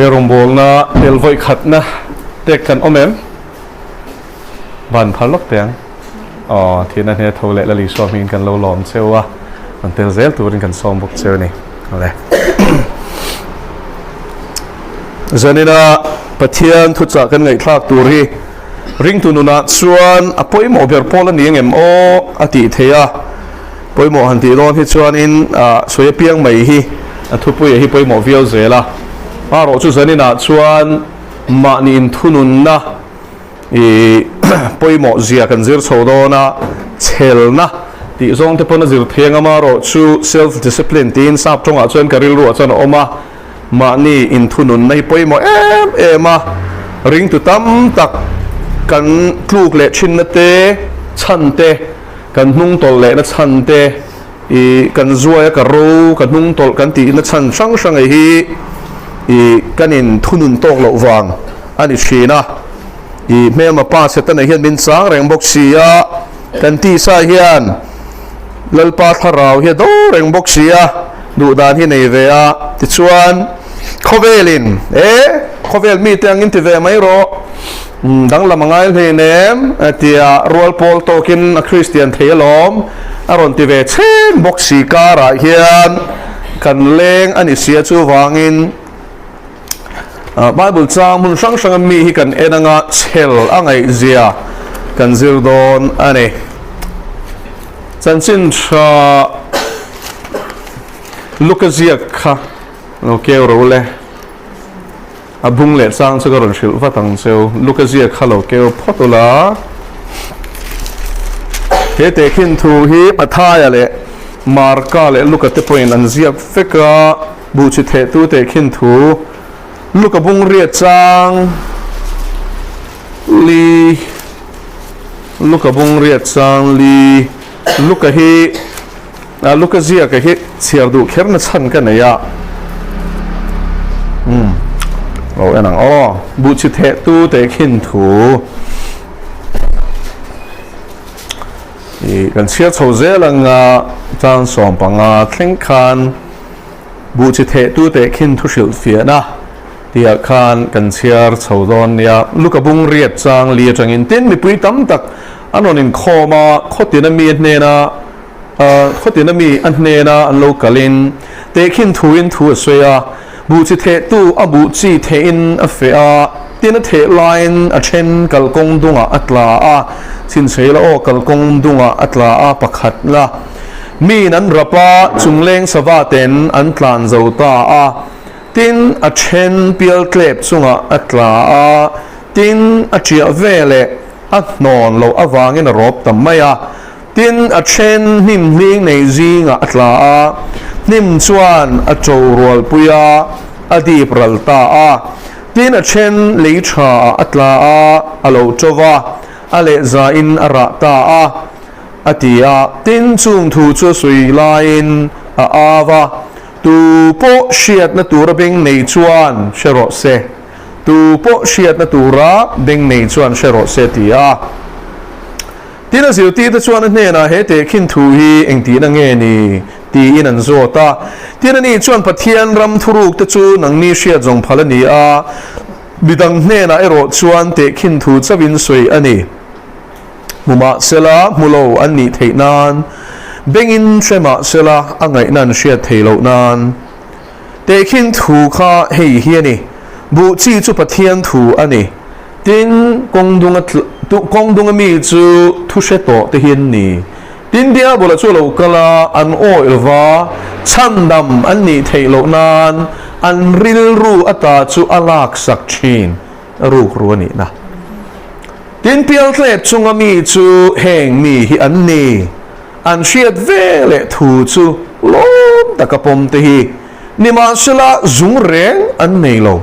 rong bol na elvoi khat na tek kan omem ban phalok teng thina he thole la li so min kan lo lom chewa an tel zel turin kan som bok chew ni ole zanina pathian thu cha kan ngai thlak tur hi ring tu nuna chuan apoi mo ber pol ani ngem o ati theya poi mo han ti ron hi chuan in soya piang mai hi thu pui hi poi mo viau zela aro chu zanina chuan ma ni in thunun na i poi mo zia kan zir chodona chelna ti zong te pona zir thenga maro chu self discipline tin sap tonga chuan karil ru chuan oma ma ni in thunun nei poi mo ema ring tu tam tak kan tluk le chin na te chan te kan hnung tol le na chan te i kan zuaya ka ro kan hnung tol kan ti na chan sang sang hi i kanin thunun tok lo wang ani china i mema pa setana hian min sang reng bok sia kan ti sa hian lalpa tharau hi do reng bok sia du dan hi nei ve a ti chuan khovelin khovel mi tang in ti ve mai ro dang lamangai he nem tia rol pol tokin a christian thelom aron ti ve chen bok si kara hian kan leng ani sia chu wangin Bible chang mun sang sang mi hi kan enanga chel angai zia kan zir don ani chanchin tha lukazia kha lo keu ro le abung le chang chagaron shil watang cheu lukazia kha lo keu photola he te khin thu hi pathaya le marka le lukate point an zia feka bu chi the tu te khin thu look a bung ria chang li look a bung ria chang li look a hi look a zia ka hi chiar du kherna chan ka na ya lo enang bu chi the tu te khin thu i kan sia chho zelanga chang som panga thleng khan bu chi the tu te khin thu shil fia na tia khan kan chiar chodon ya lukabung riat chang lia changin tin mi pui tam tak anon in khoma khotina mi hne na khotina mi an hne na an lo kalin te khin thuin thu soya bu chi the tu abu chi the in a fe a tin a the line a chen kal kong dunga atla a chin seila o kal kong dunga atla a pakhat la mi nan rapa chungleng sawa ten an tlan zota a tin a chen pial klep chunga atla a tin a chia vele a non lo awangin a rop tamaya tin a chen nim hling nei zinga atla a nim chuan a chorol puya a dip ralta a tin a chen leicha atla a alo chowa ale za in ara ta a atia tin chung thu chu sui lain a awa tu po shiat na tura bing nei chuan shero se tu po shiat na tura bing nei chuan shero se tia tina ziu ti ta chuan hne na he te khin thu hi eng ti na nge ni ti in an zota tina ni chuan pathian ram thuruk ta chu nang ni shia jong phalani a bidang hne na ero chuan te khin thu chawin soi ani muma sela mulo an ni theinan bengin shema sela angai nan shia theilo nan te khin thu kha hei hiani bu chi chu pathian thu ani tin kongdunga mi chu thu she to te hian ni tin dia bola chu lo kala an o ilwa chandam an ni theilo nan an ril ru ata chu alak sak chin ru ruani na tin pial tle chunga mi chu heng mi hi an ni an shiat vele thu chu lom takapom te hi nima sila zung reng an nei lo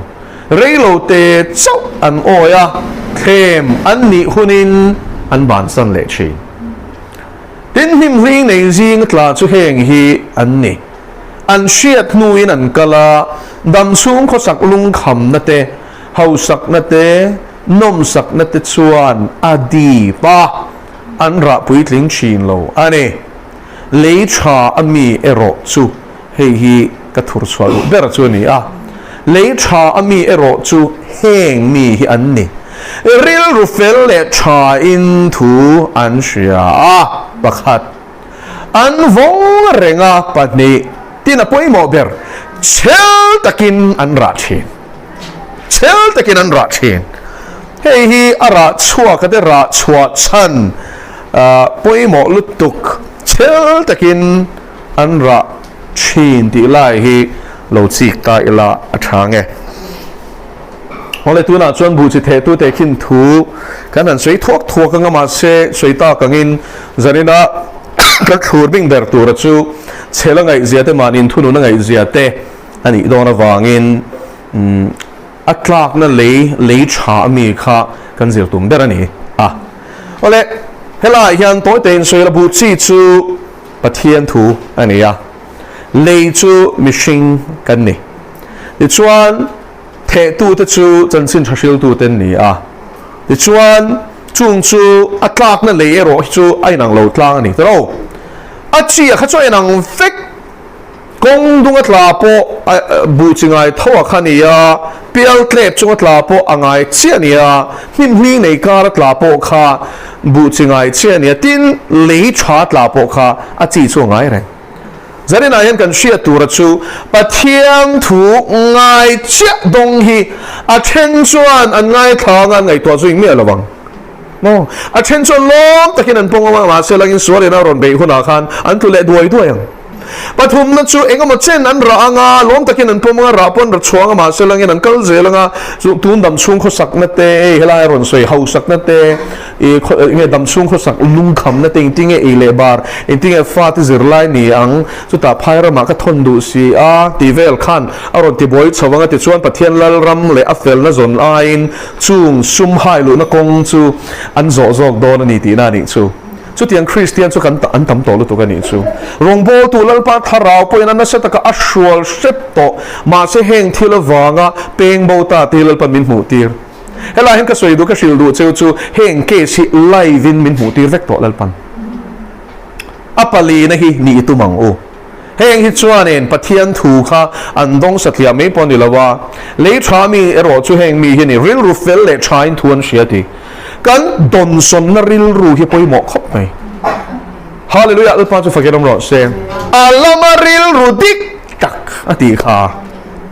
reilo te chau an oya khem an ni hunin an ban san le chi tin him hling nei jing tla chu heng hi an ni an shiat nuin an kala dam sung kho sak lung kham na te hau sak na te nom sak na te chuan adi pa an ra pui tling chin lo ane leicha ami ero chu hei hi ka thur chwa ber chu ni a lấy cha ami ero chu heng mi hi an ni ril ru fel le cha in thu an shia pakhat an vong renga patni tina poi mo ber chel takin an ra thin chel takin an ra thin hei hi ara chua ka de ra chua chan poi mo lutuk chel takin an ra thin ti lai hi lo chi ka ila athange hole tu na chuan bu chi the tu te khin thu kan an sei thok thok ka ma se sei ta kangin zarina ka thur bing ber tur chu chela ngai zia te manin thunu na ngai zia te ani dona wangin atlak na le cha mi kha kan zir tum ber ani hole hela hian toy ten sei la bu chi chu pathian thu ani ya le chu mishing kan ni ti chuan the tu te chu chansin thashil tu ten ni ti chuan chung chu atlak na le ero chu ai nang lo tlang ani tro achi kha cho enang fek kong dung atla po bu chingai thawa khania pial klep chung atla po angai chiania him nei kar atla po kha bu chingai chiania tin le cha atla po kha achi chu ngai re zari na yan kan shia tura chu pathian thu ngai chia dong hi attention an ngai thanga ngai to zui mi alawang no attention lom takin an ponga ma se langin suari na ron be huna khan an tu le duai duai pathum na chu engama chen an ra anga lom takin an ponga ra pon ra chuanga ma se langin an kal zelanga chu tun dam chung kho sak na te helai ron soi hau sak na te nge dam chung kho sak lung kham na ting ting e le bar ting e fa ti zir lai ni ang chu ta phaira ma ka thon du si ti vel khan aron ti boi chawanga ti chuan pathian lal ram le afel na zon ain chung sum hai lu na kong chu an zo zok don ani ti na ni chu tiang Christian chu kan an tam to lu to kan ni chu rongbo tu lal pa tharau po ina na se ta ka ashwal sep to ma se heng thil wanga peng bo ta tilal pa min mu tir hela hen ka soi du ka shil du chu heng ke si live in min mu tir vek to lal pan apali na hi ni tu mang o heng hi chuanen pathian thu kha an dong sathia me pon ni lawa le tha mi ero chu heng mi hi ni ril ru fel le thain thuan shiati kan don son na ril ru hi poi mo khop mai hallelujah alpa chu fageram ro se alama ril ru dik tak ati kha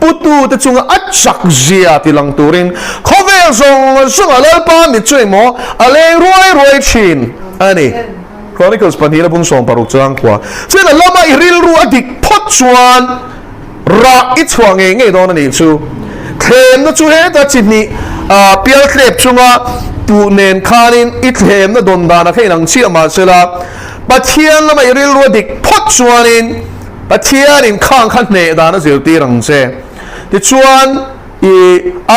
putu te chunga achak zia ti lang turin khove zong zong alpa mi chui mo ale roi chin ani Chronicles panhira bung som paruk chang kwa chena lama iril ru adik phot chuan ra I chuang nge don ani chu them na chu he ta chini pial klep chunga tu nen khanin I them na don da na khainang chi ma sela pathian lama iril ru adik phot chuanin pathian in khang khan ne da na zil ti rang se ti chuan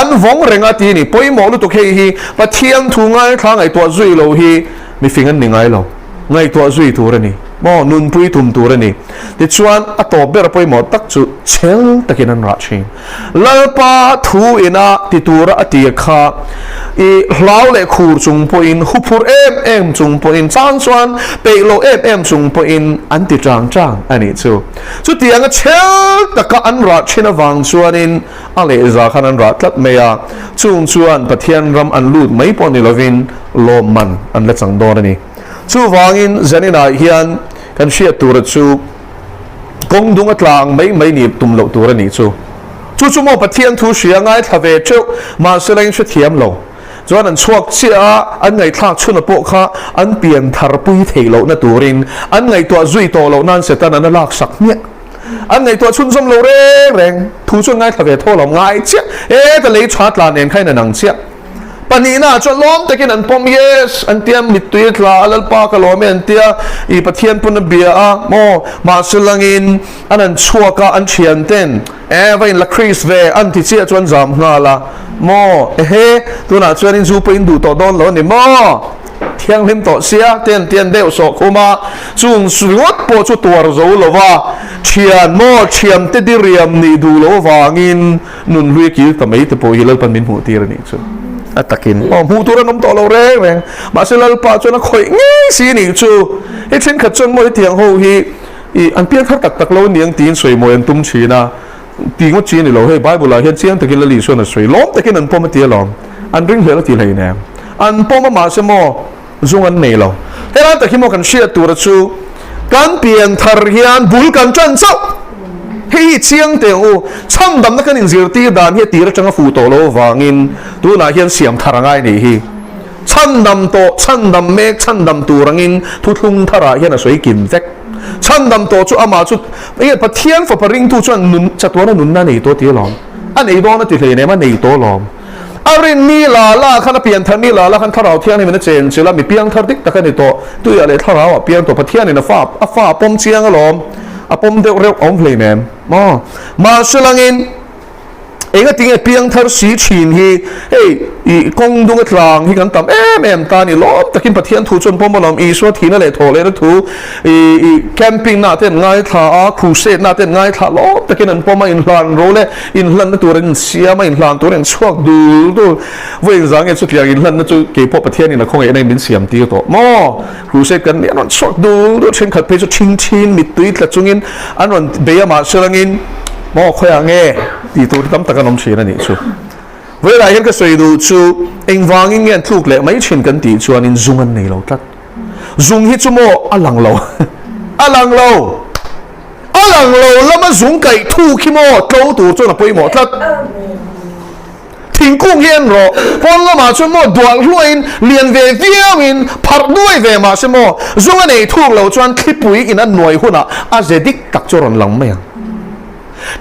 an vong renga ti ni poimo lu to khei hi pathian thu ngai thang ai to zui lo hi mi fingan ni ngai lo ngai to zui tur ani mo nun pui tum tur ani ti chuan a to ber poi mo tak chu chel takin an ra chin lalpa thu ina ti tura ati kha hlau le khur chung po in hupur em chung po in chang chuan pe lo em chung po in an ti chang ani chu tiang a chel taka an ra chin awang chuan in ale za khan an ra tlat me ya chung chuan pathian ram an lut mai pon ni lovin lo man an la chang don ani chu wangin zanina hian kan shia tur chu kong dung atlang mai ni tum lo tur ani chu mo pathian thu shia ngai thave chu ma seleng shu thiam lo chuan an chuak chia an ngai thak chuna po kha an pian thar pui thei lo na turin an ngai to zui to lo nan se tan an lak sak nia an ngai to chun som lo reng thu chu ngai thave tho lo ngai chia ta lei chat la nen khaina nang chia panina cho lom takin an pom yes an tiam mitui tla alalpa ka lom an tia I pathian pun bia mo ma sulangin an chuaka an thian ten vain la chris ve an ti chia chuan zam nga la mo he tuna chuan in zu pain du to don lo ni mo thiang lim to sia ten deu so khuma chung suot po chu tuar zo lo wa thian mo thiam te di riam ni du lo wangin nun hui ki ta mai te po hilal pan min hu tir ni chu atakin hu turan nom to lo reng ma selal pa chona khoi ngi si ni chu chen khat chon mo tiang ho hi an pian thar tak lo niang tin soi mo en tum china ตีงวจีนี่เราให้ไบเบิลเราเห็นเสียงตะกินละลีส่วนสวยล้อมตะกินอันป้อมมาเตียล้อมอันริ่งเหลือละตีเลยเนี่ยอันป้อมมาเสมอจงอันเนเราเฮ้ยเราตะกินโมกันเชียตัวระชูการเปลี่ยนทาริยันบุลกันจันเจ้าเฮ้ยเชียงเตียงโอช่างดำนักกันอินเสียตีดานเฮตีระจังฟูโตโลวางินตัวน่าเห็นเสียมทารังไงนี่ฮีช่างดำโตช่างดำเมฆช่างดำตัวรังอินทุลุงทาราเห็นสวยกินแจ็คช่างดำโตจุอามาจุไอ้ปะเทียนฝปริงทุจวนนุนจัตัวนั้นนุนนั่นไอ้ตัวตีล้อมอันไอ้ตัวนั้นตีเลยเนี่ยมันไอ้ตัวล้อมอารินนี่ล่ะขันเปลี่ยนทันนี่ล่ะขันทาราเทียนนี่มันเจนเชื่อละมีเปียงทาริกแต่ขันไอ้ตัวตัวอะไรทาราเปียงตัวปะเทียนนี่นะฟ้าปมเชียงล้อมปมเดียวเรียกอมเพลย์เนี่ยมาเชื่อลังอินเองก็ติงไอ้เปียงทาร์สีชินฮีเฮ้ยกงดุงกลางฮีกันตามเอ็มตานี่ล้อมตะกินปะเทียนถูจนพอมาล้อมอีสวดทีนั่นแหละโถเลยนะถูแคมปิ้งน่าเต้นง่ายท่าครูเซตน่าเต้นง่ายท่าล้อมตะกินนั่นพอมาอินหลานโรเล่อินหลานนั่นตัวเรื่องเสียมาอินหลานตัวเรื่องชวกดูตัวเว้ยสังเกตสุดอย่างอินหลานนั่นจะเก็บพอปะเทียนนี่นะคงไอ้ในมินเสียมตีตัวมอครูเซตกันเนี่ยนั่นชวกดูตัวเช่นขัดเพชรชินมิดตุยตะจุงินอันนั้นเบียมาเชลังอินมอค่อยอ่างเงี้ยตีตัวตั้มตะกันน้ำเชียนั่นนี่ชูเวลาเห็นก็สวยดูชูเอ็งวางเงี้ยทุกเลยไม่เช่นกันตีชวนอินซุงอันนี้เราตัดซุงฮิตชูโมอลังเราแล้วมาซุงไก่ทุกขี้โมโตตัวจนอ่ะไปหมดตัดทิ้งกุ้งเฮียนรอพอละมาชูโมดวงรวยเลียนเวเวียมินพัดด้วยเวมาชูโมซุงอันนี้ทุกเราจวนคลิปปุ๋ยอินอันหน่วยหุ่นอ่ะอาเจดิกตักจรอนหลังไม่ยัง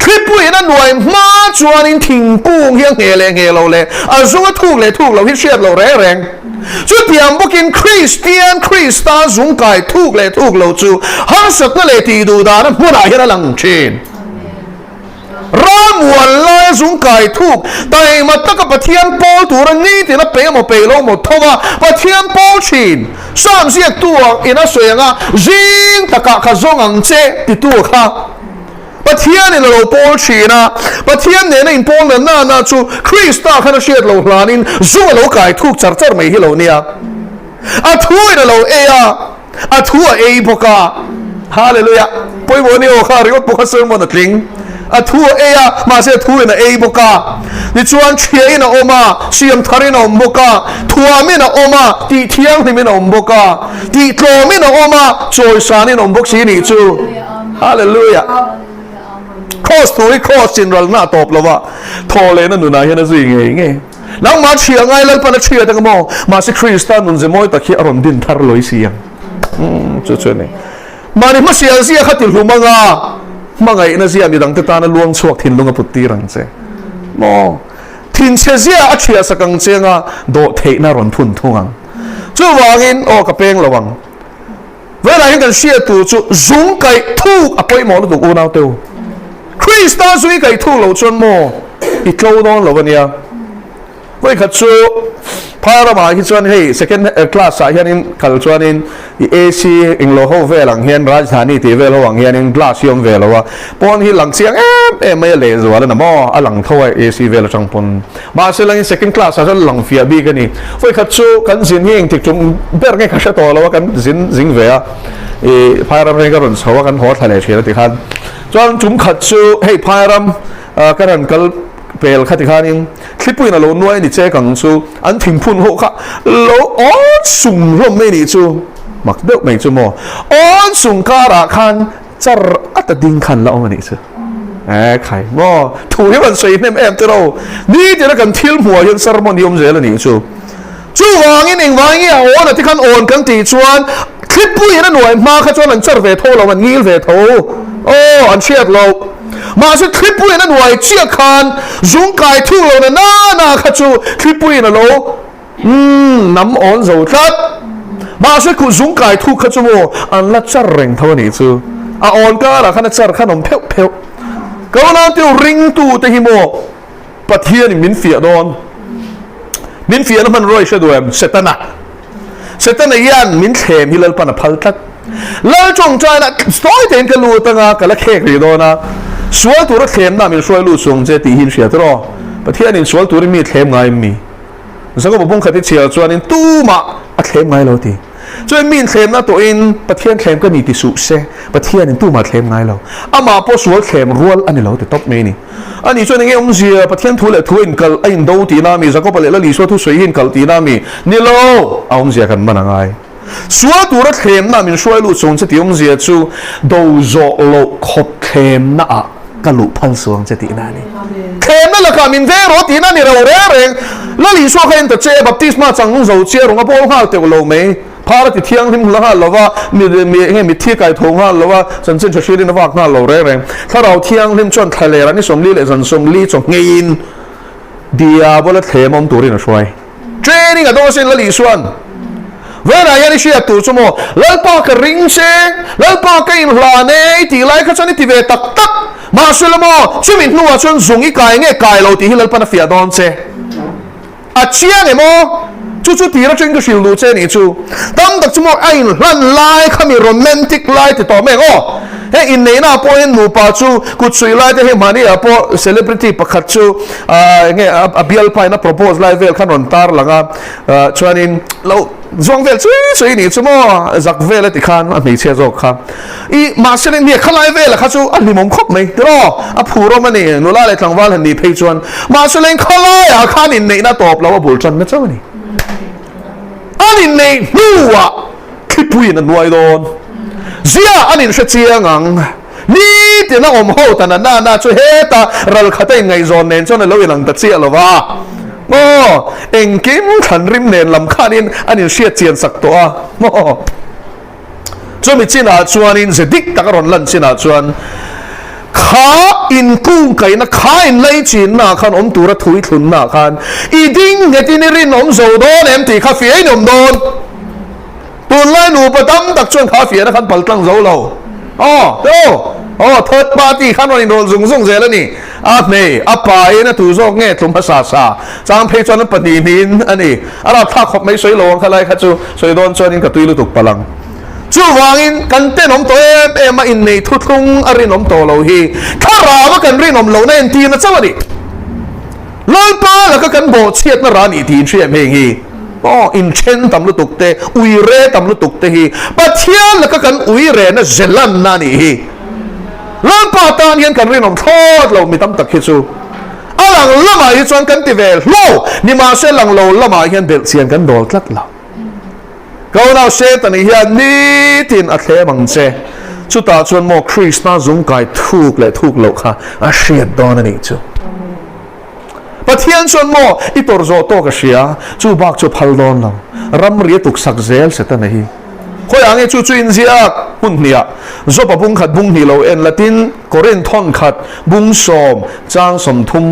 คลิปปุ๋ยนั่นหน่วยมาจวนอินทิ้งกุ้งเฮียงเฮเราเลยซุงก็ทุกเราฮิตเชียดเราแรงจุดเดียมบุกินคริสเตียนคริสตาซุงไก่ทุกเราจูฮันสักนั่นเลยที่ดูดานั้นผู้ใดเห็นหลังเชนรำวันลอยซุงไก่ทุกแต่มาตะกับปะเทียนโปตัวนี้ที่นั่นเป๋หมดเป๋ลงหมดทว่าปะเทียนโปชินสามเสียตัวอินัสวยงาจิงตะกะขจงอังเจติตัวข้าปะเทียนนี่เราโปชีนะปะเทียนเนี่ยในโปนั่นน่าจูคริสต์ข้าราชการเราหลานินสู้เราไก่ทุกจัดไม่ให้เราเนี่ยอาทั่วเราอาทั่วพกาฮาเลลูยาป่วยวันนี้โอ้ข้าเรียกพกาเสริมวันทิ้งอาทั่วมาเสียทั่วนะพกาดิชวนเชียนะโอมาเสียมทารินะอมบกาทัวมินะโอมาตีเทียงที่มินะอมบกาตีโตมินะโอมาโจยสานินะอมบกสีนี่จูฮาเลลูยาคอสตัวคอสจินรัลน่าตอบแล้วว่าทอเลยนั่นหนูนายเห็นสิ่งไงแล้วมาเชียงไงแล้วปนเชียงแต่ก็มองมาสิคริสต์นุ่นจะมอยตะเคียรอนดินทาร์ลอยเสียงจุดๆนี่มานี่มาเสียขัดติดหูมังไงนั่นเสียมีดังตะตานะลวงชวกทิ้งลงกับปุตตีรังเจมองทิ้งเสียอัจฉริยะสักกังเจงะโดเทน่ารอนพุ่นทุ่งจู่วางินโอกระเปงระวังเวลาเห็นกันเสียตัวจู่ซุงไก่ทุกอภัยหมอแล้วตัวกูน่าเตียวคริสต์สุยไก่ทุกเราจนโมอีกโลนอนเราวันนี้ไว้ขัดชูพาเรามาที่ชวนให้ second class สายยันขัดชวนอิน AC อิงโลโฮเวลังเฮียนราชธานีที่เวลหวังเฮียนอิง glass ยมเวลว่าปอนที่หลังเสียงไม่เลยสัวแล้วนะมอหลังเข้าไอ AC เวลจังปนมาเสียง second class อาจจะหลังเฟียบีกันนี่ไว้ขัดชูกันสินเฮียงที่จงเบอร์ไงขัดตัวแล้วว่ากันสินเวียพายรำเองก็รุ่นสาวกันหัวทะเลเชียร์ติคันจนจุ่มขัดชูให้พายรำกันนั่นก็เปลขัดติคันยังคลิปปุ่ยน่ะโลนวยนี่เจ๊กังชูอันทิ้งพุ่นหัวข้าโลอ้อนสุ่มร่มไม่นี่ชูมักเด็กไม่ชูโมอ้อนสุ่มการะคันจะอัตดิ่งคันแล้วมันนี่ชูไข่โมถูกให้มันสวยเนี่ยแอมเตโรนี่จะได้กันทิลหัวยันสารมอนยมเจริญนี่ชูวางงี้เองวางงี้โอ้น่ะที่คันโอนกันตีชวนคลิปปุ้ยนั่นหน่วยมาขจรอันเจอเวทโตเรามันงี้เวทโตโอ้อันเชียดเรามาสุดคลิปปุ้ยนั่นหน่วยเชี่ยคันจุงไก่ทุ่งเราเนี่ยน่าขจูคลิปปุ้ยนั่นเราน้ำอ่อนสูดมาสุดคุณจุงไก่ทุ่งขจูโมอันละจัดเร่งเท่านี้จูอ่อนก็ละขนาดจัดขนมเพลก็น่าเที่ยวริงตู้แต่ฮิโมปะเทียนมินเฟียโดนมินเฟียนั่นมันรวยเฉยด้วยเซตันยันมินเทมฮิเลลปันพัลตัดแล้วจงใจนะสอยเต็นกันรู้ตั้งแต่ละเคกรีโดนะสวยตัวเทมน่ะมีสวยรู้ทรงเจตีหินเสียตรอประเทศนี้สวยตัวนี้มีเทมไงมีสักก็บอกพุ่งขัดที่เชียวจวนนี้ตู้มาเทมไงเราที ช่วยมีนเคลมนะตัวเองประเทศเคลมก็นี่ติสุเซประเทศนี่ตู้มาเคลมไงเราอามาพอสวดเคลมรัวอันนี้เราแต่ตบเมนี่อันนี้ช่วยในเงี้ยเสียประเทศทุเรศทุเรศกัลไอ้ดูตีนามีสักก็ไปเลยแล้วลีสวดทุสวยหินกัลตีนามีนี่เราเอาเสียกันมันยังไงสวดตัวรัฐเคลมนะมีช่วยลูกส่งจะที่เสียจูดูโจโลคบเคลมนะก็ลุพันสวงจะตีนานี่เคลมนั่นแหละค่ะมินเวรตีนานี่เราเร่งแล้วลีสวดเคลมแต่เจ็บบัพติสมาจังเราเจ้ารงกับพวกเขาเตะเราไหมพาราติเที่ยงที่มุลฮะเราว่ามีที่ไก่ทงฮะเราว่าฉันเส้นช่วยดินวักน่าเราเร่งถ้าเราเที่ยงที่จนทะเลรันนี่สมลีเลยฉันสมลีจงเงินเดียบเลยเทมอมตัวนี้นะช่วยเจนี่ก็ต้องเส้นละลีส่วนเวลาอย่างนี้เชียร์ตัวชั่วโมงแล้วปากริงเชงแล้วปากอินหลานเอที่ไล่ข้าชนิดที่เวตักตักมาสุลโมช่วยมิดนัวชวนส่งอีกายเงี้ยกายเราที่แล้วปนฟิอาดอนเชอาเชียงเอโมจู่ๆทีเราจึงก็ชิลดูเจนี่จู่ตั้งแต่ชั่วโมงไอ้ลั่นไล่เขามีโรแมนติกไล่ติดต่อแม่ก็เฮ้ยอินเนน่าพอเห็นหนูป่าจู่กูช่วยไล่ที่เห็นมานี่พอเซเลบริตี้ประคัตจู่เงี้ยเบียลไปนะ propose ไล่เวลขนมตาร์หลังชวนนินเราจงเวลช่วยนี่ชั่วโมงจักเวลติดขันไม่เชื่อจกครับอีมาเชนเนี่ยเขาไล่เวลเขาจู่อันนี้มุมครบไหมเดี๋ยวผู้รอมันนี่หนูไล่เลยทางวันเห็นดีเพย์ชวนมาเชนเขาไล่ข้านินเนน่าตอบเราว่าบุญจันนะเจ้านี่อันนี้เนี่ยหัวคิดพูดนั่นไว้โดนเสียอันนี้เสียงังนี่ที่น่าอมโหแต่น่าช่วยเฮตาเราขัดยังไงโซนเน้นจนเราอย่างตัดเสียหรอวะโอ้เอ็งกิมขันริมเน้นลำขานินอันนี้เสียเจียนสักตัวโอ้จนมีจีน่าชวนนินเสดิกตะกรอนลันจีน่าชวนข้าอินกู้ไก่นะข้าอินไล่จีนนะขันอมตัวระถุยทุนนะขันอีดิ้งเงี้ยที่นี่รินอมโซโดนเอ็มตีคาเฟ่นอมโดนตัวไล่หนูประดำตักชวนคาเฟ่นะขันปัลตังโซเราอ๋อโอ้เทิดปาร์ตี้ขันวันนี้โดนส่งเสียแล้วนี่เนี่ยไปนะถูกส่งเงี้ยทุ่มภาษาจางเพจนั้นปฏิทินอันนี้อะไรถ้าขบไม่สวยลงอะไรข้าจูสวยโดนชวนนินกับตุยลุตุกพลังจู่วางอินกันเต้นอมตัวมาอินในทุทุงอรินอมตัวเราฮีข้าราว่ากันรินอมเราในทีนะเจ้าดิลอยป้าแล้วก็กันโบเชียดนะร้านอีทีเชียเพงฮีอ๋ออินเชนตำลุตุกเตอุยเรตำลุตุกเตฮีปัจเจียนแล้วก็กันอุยเรนะเจลันนานี่ฮีลอยป้าตอนยันกันรินอมทอดเรามีตั้มตะคิดซูอาหลังละมาอีจวนกันติเวลโลนี่มาเชลังเราละมายันเบลเซียนกันโดนลัดเราก็เราเชตันนี้นี่ทินอัคเลมังเจชุดตาชวนโมคริสต์น่าจุงไกทุกเลยทุกโลกค่ะอาเชียดอนนี่จูประเทศชวนโมอีตัวโจโตกเชียจูบักจูพัลดอนเรารำเรียตุกสักเซลเสตันนี้คอยอังเอจูอินเซียปุ่นเนี่ยโจปบุงขัดบุงฮีเราเอ็นละตินโคเรนทอนขัดบุงสอมจางสมทุม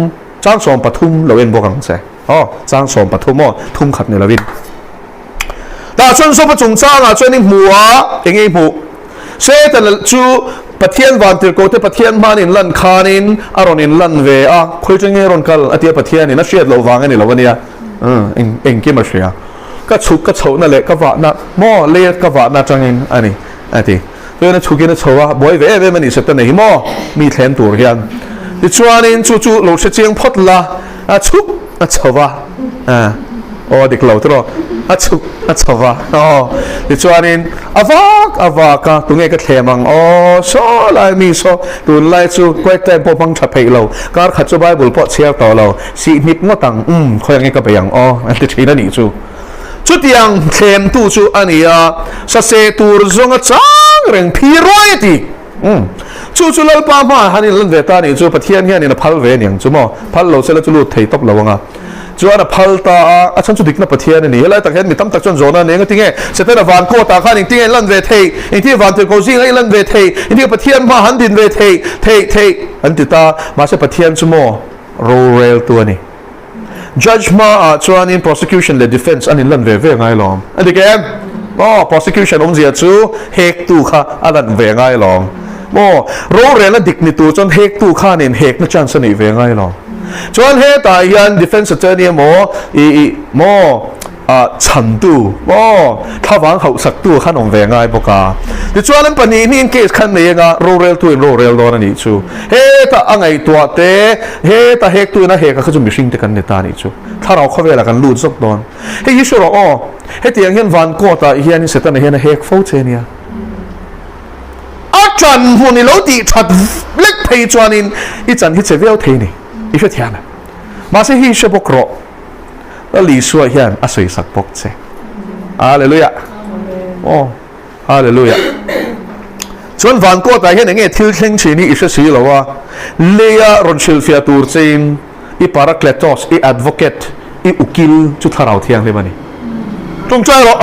จางสอมปทุมเราเอ็นบวกังเซอ๋อจางสอมปทุมทุ่มขัดเนี่ยละวินแต่ชนสมจงจ้างชนนี่หัวเองไอ้ผู้เชื่อแต่ละจูประเทศวันที่โกเทประเทศมานินลันคานินอารอนินลันเวะคุยจังเงรอนกัลอาทิตย์ประเทศนี่น่าเชื่อเราวางกันนี่เราวันนี้เองกี่มาเชื่อก็ชุกก็โฉนั่นแหละก็ว่าน่ะหม้อเลี้ยก็ว่าน่ะจังเองอันนี้เพราะนั้นชุกินโฉว่าบ่อยเวะมันนี่สุดแต่ไหนหม้อมีแทนตัวเรียนที่ชวนนินจู่เราเชื่อพอดละชุกโฉว่าโอ้เด็กเราตัวชุกโฉว่าที่ชวนนินอวากตรงนี้ก็เทมังโซ่ลายมีโซ่ตุนลายจู่กวยแต่พอพังฉับให้เราการขัดจูไบบุลพอเชียร์ต่อเราสีนิดงตังคอยยังไงก็ไปยังอันที่ที่นั่นนี่จู่ชุดยังเทมตู้จู่อันนี้สเสตูร์จงจังเร่งพิรอยตีจู่เล่าป้ามาฮันนี่ลันเวตานี่จู่ประเทศเนี่ยนี่นะพัลเวนี่ยังจู่มั้งพัลเราเสร็จแล้วจู่ลุดไทยตบเราวะจวนพัลตาฉันจุดดิกนับประเทศนี่แล้วแต่เห็นมีตั้มตักจนโจนันเองก็ทิ้งเสร็จแล้ววันโคตาข้านี่ทิ้งลันเวทีที่วันที่เขาซิงไอ้ลันเวทีที่ประเทศมาหันดินเวทีเทอันติตามาเสประเทศชั่วโมงโรเรลตัวนี้ judge มาจวนนี่ prosecution และ defense อันนี้ลันเวไงลองอันที่แกprosecution องค์เสียจู่เฮกตู้ข้าอันลันเวไงลองโรเรลและดิกนิตูจนเฮกตู้ข้านี่เฮกนั่นจันสนิเวไงลองจวนเฮตายัน defense attorney โม ฉันตู้ถ้าวางเขาสักตู้ขันองเวงไงบอกกาที่ชวนนั้นปนีนี่เกสขันเนี่ยงาโรเรลตัวโรเรลโดนนี่ชูเฮ้แต่อังไงตัวเตะเฮ้แต่เฮกตัวน่ะเฮกก็จะมีสิ่งที่กันเนี่ยตานี่ชูถ้าเราเข้าเวลากันลูดสักโดนเฮ้ยิชูเราเฮ้ที่ยังเห็นวันก็แต่เฮียนี่เสร็จแล้วเฮียน่ะเฮกฟูเชเนี่ยจันหุ่นนี่เราตีชัดเล็กเพย์จวนอีจันที่เจวิลเทนี่อีเชื่อเทียนมาเสียฮิชบกรอแล้วลีสัวเฮียนอาศัยสักปกเสฮาเลลูยาฮาเลลูยาจนวันก็แต่เห็นอย่างเงี้ยที่เข่งชีนี่อีเชื่อสีแล้วว่าเลียรอนชิลฟิอาตูร์จีนอีปาราเคลตอสอีแอดโวเคตอีอุกิลจุดทาราวเทียงเลยมันนี่จงใจหรอ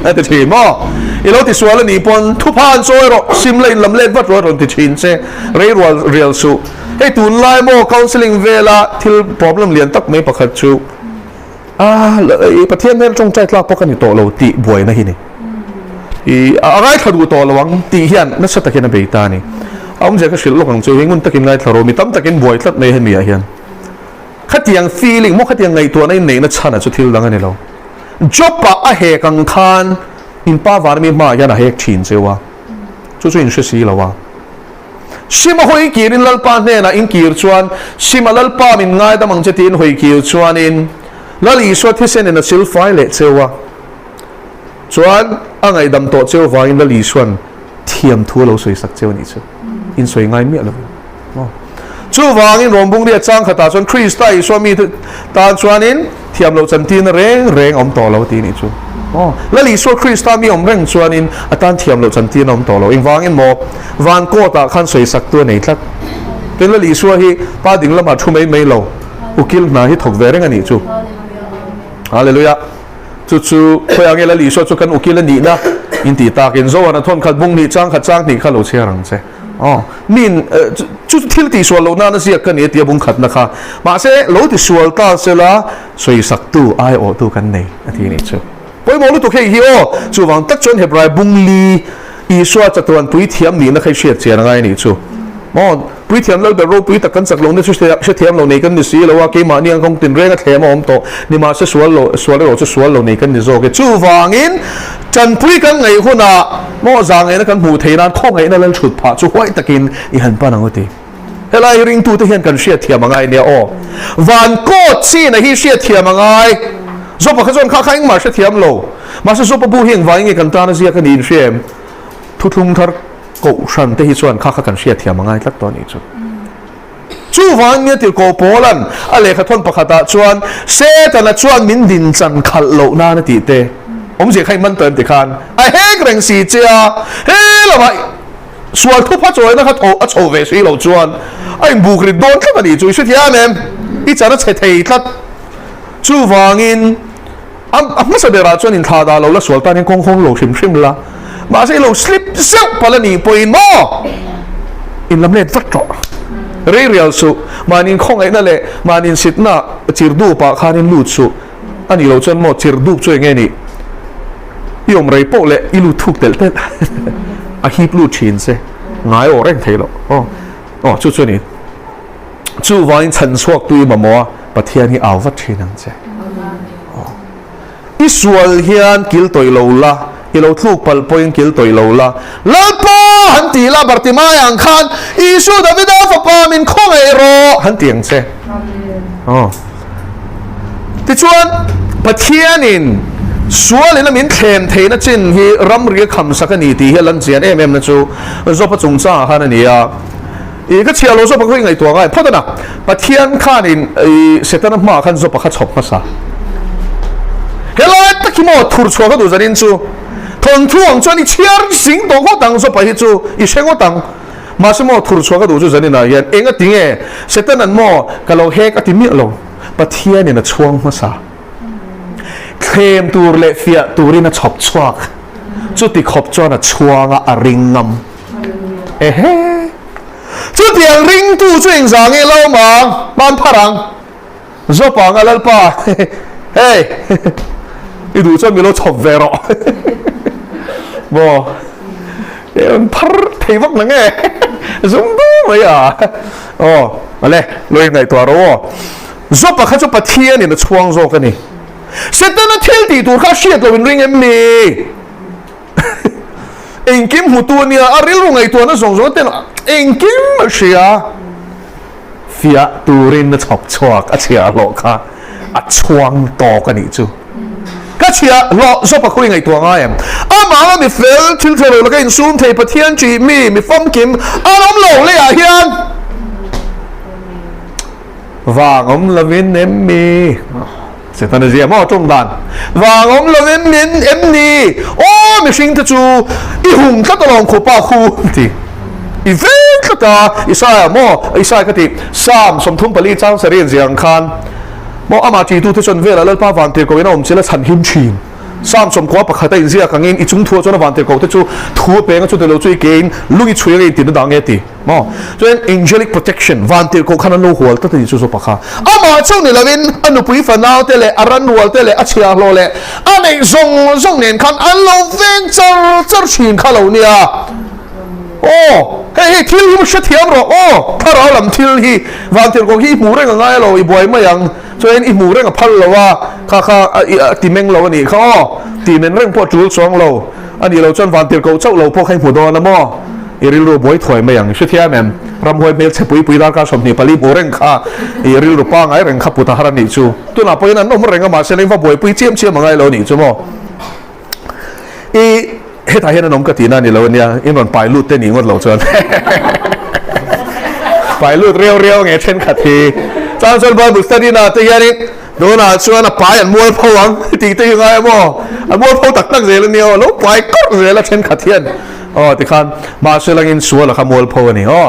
ไอ้ตัวทีมอีเราติดสวนแล้วนี่ปนทุพานโซ่หรอซิมเล่นลำเล่นวัดรถติดชินเซ่เรียลเรียลสูให้ตุนไล่โม่คอนซัลลิงเวลาที่ problem เรียนตักไม่ประคัดชูประเทศนี้จงใจลากพวกกันอยู่โตเราตีบวยนะฮินี่อะไรถ้าดูโตระวังตีเฮียนนั่นสัตว์กินเบต้านี่เอาไม่ใช่ก็สิลกหลังเจ้าเฮงุนตะกินไงถ้าเรามีตั้มตะกินบวยตัดในเห็นมีอะไรเฮียนขัดยัง feeling มั่วขัดยังไงตัวในนั่นชันอ่ะจุดที่เราเนี่ยเราจบปะเฮกังคานอินป้าวานมีมาอย่างน่ะเฮกชินเจ้าวะจู่ๆอินเชื่อสีแล้ววะชิมาหอยกีรินลัลปาเนี่ยนะอินกีร์ชวนชิมาลัลปามินง่ายแต่มังจะตีนหอยกีร์ชวนอินลัลอีสวดที่เส้นน่ะซิลไฟเละเจ้าวะชวนอ่างไอ้ดำโตเจ้าวะอินลัลอีสวนเทียมทั่วเราสวยสักเจ้านี่เจ้าอินสวยง่ายเมียเลยจู่วางอินรวมบุ้งเรียจ้างขตาชวนคริสต์ไอสวามีตาชวนอินเทียมเราจันทีนเร่งอมต่อเราตีนี่จู่แล้วลีสวดคริสต์มีอมเร่งชวนอินอาจารย์เทียมเราจันทีนอมต่อเราอินวางอินหมอกวางโกตาขันสวยสักตัวไหนทักเป็นแล้วลีสวดที่ป้าดิ่งละมาทุ่มไม่เราอุกิลมาที่ถกเวรงอันนี้จู่ฮาเลลูยาจู่พยายามแล้วลีสวดจู่กันอุกิลนี่นะอินตีตากินโซวันทนขัดบุ้งนี่จ้างนี่ขัดเราเชียรังเซมินจุดที่ตีสวดเราหน้านั่นเสียกันเนี่ยเตียบุ้งขัดนะคะมาเสเราที่สวดตาเสละสวยสักตัวไอโอตัวกันในอาทิตย์นี้จู่พอมองดูตัวแค่ฮีโอจู่วังตักจนเฮบรายบุ้งลีอีสวดจัตวันปุยเทียมนี่นะใครเชียร์เจียงไงนี่จู่ปุยเทียมเราแบบเราปุยตักกันสักลงเนี่ยชุดเทียมเราในกันนี่สิเราว่าเกี่ยมาเนี่ยคงติดเรื่องกับเทียมอมโตนี่มาเสสวดเราจะสวดเราในกันนี่โจกจู่วังอินจันปุยกันไงคนน่ะมอจางไงนะกันหูเทนันข้องไงนั่นเล่นฉุดผ่าจู่ไว้ตะกินอีหันป้านังก็ตีเฮลัยริงตัวที่เห็นกันเชียร์เทียมไงเนี่ยวันก็ซีนะฮีเชียร์เทียมไงจบปะขจรข้าขังมาเชียร์เทียมโลมาเสจบปะบูเฮงไว้ไงกันตานะเสียกันอินเชียมทุทุงทาร์กูฉันที่ฮิส่วนข้ากันเชียร์เทียมไงตัดตอนนี้จู่วันเนี่ยที่กูโพลันอะไรขัดทนปะขัดชวนเสแต่ละชวนมินดินจันขัดโลนานะตีเตผมจะให้มันเติมติคันไอ้เฮกแรงสีเจ้าเฮ้ละไปส่วนทุกพัชอยนะครับโชว์เวสีเราชวนไอ้บุกริดโดนขึ้นมาดิจู่ชุดที่อันนั้นอีจาระเฉยๆทัดจู่วันอินไม่ใช่เบราชวนอินท่าดาเราละส่วนตอนนี้คงเราชิมละมาใช่เราสลิปเซลพลันนี่ปอยโมอินลำเล็ดฟัดจ่อเรียลสุมานินคงไอ้นั่นแหละมานินสิทน่ะจิรดูปะคานินลูดสุอันนี้เราจนหมดจิรดูช่วยไงนี่ยมไรโปะเลยอิลูทุกเตลเต้อาฮีบลูชินเซง่ายโอเร่งเทลจู่นี่จู่วันฉันสวกตุยมามัวประเทศนี้เอาวัดชินังเซอิสวลเฮียนกิลตัวโลละอิโลทุกปัลปอยกิลตัวโลละลัลปาหันตีละบาร์ติมายังขันอิสุดาวิดาฟปามินคงเอโรหันตียังเซที่ชวนประเทศนี้ส่วนนั้นมินเทนเทนจินฮีรัมเรียคำสักนิดที่ลันเจียนนะจู่จบประจุจ้าฮานันนี่อีกเชียร์เราจบประคุยไงตัวไงเพราะนั่นประเทศข้านี่เสร็จแล้วมาขันจบประคัดชกภาษาเฮลัยตะกี้มอทูร์ชัวก็ดูจะนินจู่ทนช่วงจนอีเชียร์สิงโตก็ตังจบไปฮิจู่อีเชงก็ตังมาสมอทูร์ชัวก็ดูจะนินนะยันเองก็ทิ้งเสร็จแล้วนั่นมอก็เราเฮก็ทิ้งมิเราประเทศนี่นะช่วงภาษาเคลมตัวเล็กเฟียตัวนี้น่ะชอบชวกจุดที่ขบจอน่ะชัวงะริงงำจุดที่ริงตู้ช่วยสังเกตเรามาบ้านพรังจบปังอะไรป่ะเฮ้ยอีดูจะมีเราชอบเวรบ่เดี๋ยวพรเทวักนั่งไงซุ่มดูไหมอ่ะมาเลยลุยไงตัวเราจบปะข้าจบปะเทียนี่น่ะช่วงโจกันนี่ เสร็จแล้วเที่ยวตีตัวข้าเชียดเราเป็นเรื่องเอ็มนี่เองกิมหูตัวเนี่ยอะไรรู้ไงตัวนั้นส่งเต้นเองกิมเชียเฟียตูรินชอบชวกเชียโลค่ะช่วงต่อกันอีกจู่ก็เชียโลชอบคุยไงตัวง่ายมาแล้วมีเฟลชิลเทอร์แล้วก็อินซูมเทปเทียนจีมีฟอมกิมน้ำหลงเลยเฮียนว่างอมละวินเอ็มมีเสร็จตอนนี้มอจงดันว่างอมละวินมินเอ็มนี่โอ้ไม่ชิงตะจูอีหุ่นก็ตลอดขู่ป้าคู่ทีอีเฟลก็ตาอีสายมออีสายก็ทีสามสมทุนผลิตเจ้าเสรียนเสียงคันมออามาจีตูที่ชนเวลาเล่าป้าวันเตโกวินอมเชลชันหิมชินสามสมขวาปะขัดอินเสียกังเงินอีจุงทัวจนวันเตโกที่จูทัวเป็นก็จุดเดียวจุยเกนลุยช่วยกันติดดังเงตีมอจน angelic protection วันเตโกขันโลหัวตั้งแต่จุดสุปะขาอามาช่วงนี้เราเป็นอนุปุยฝันเอาเตเลอารันวัวเตเลอาเชียโลเลอันนี้ส่งเนียนคันอันโลเวนเจอชินข้าเหล่านี้โอ้เฮ้ยทิลฮิมุชเทียมหรอโอ้ถ้าเราลำทิลฮิวันเตโกฮิมูเร่งง่ายเราอีบอยไม่ยังส่วนอีหมูเรื่องกับพันเราว่าข้าตีเมงเราอันนี้เขาตีเมงเรื่องพวกจูดสองเราอันนี้เราจนวันเดียวเขาเจ้าเราพวกให้หัวโดนนะมั่วอีริลรูบอยถอยมาอย่างชุดเทียมแมรำหวยเมลเชปุยดาร์กาสมนีปลีโบเร่งข้าอีริลรูป้าไงเร่งข้าปุตตะฮารันนี่จูตัวน่ะพอยันนั้นน้องเร่งก็มาเซลิงฟ้าบอยปุยเจียมมาไงเรานี่จูมั่วอีเฮ้ยถ้าเห็นน้องกตินั่นนี่เราเนี่ยอินวันไปลูดเต้นหญิงวันเราจนไปลูดเรียวไงเช่นขัดทีจานส่วนบอลบุษดีน่ะตีนี้โดนอ่ะชวนอ่ะไปอันมวยพวังตียังไงมั่วอันมวยพวตักเสียแล้วเนี่ยแล้วไปก็เสียแล้วเช่นขัดเทียนอ๋อที่ขันมาเชื่อลังอินชัวแล้วขโมยพวนี่อ๋อ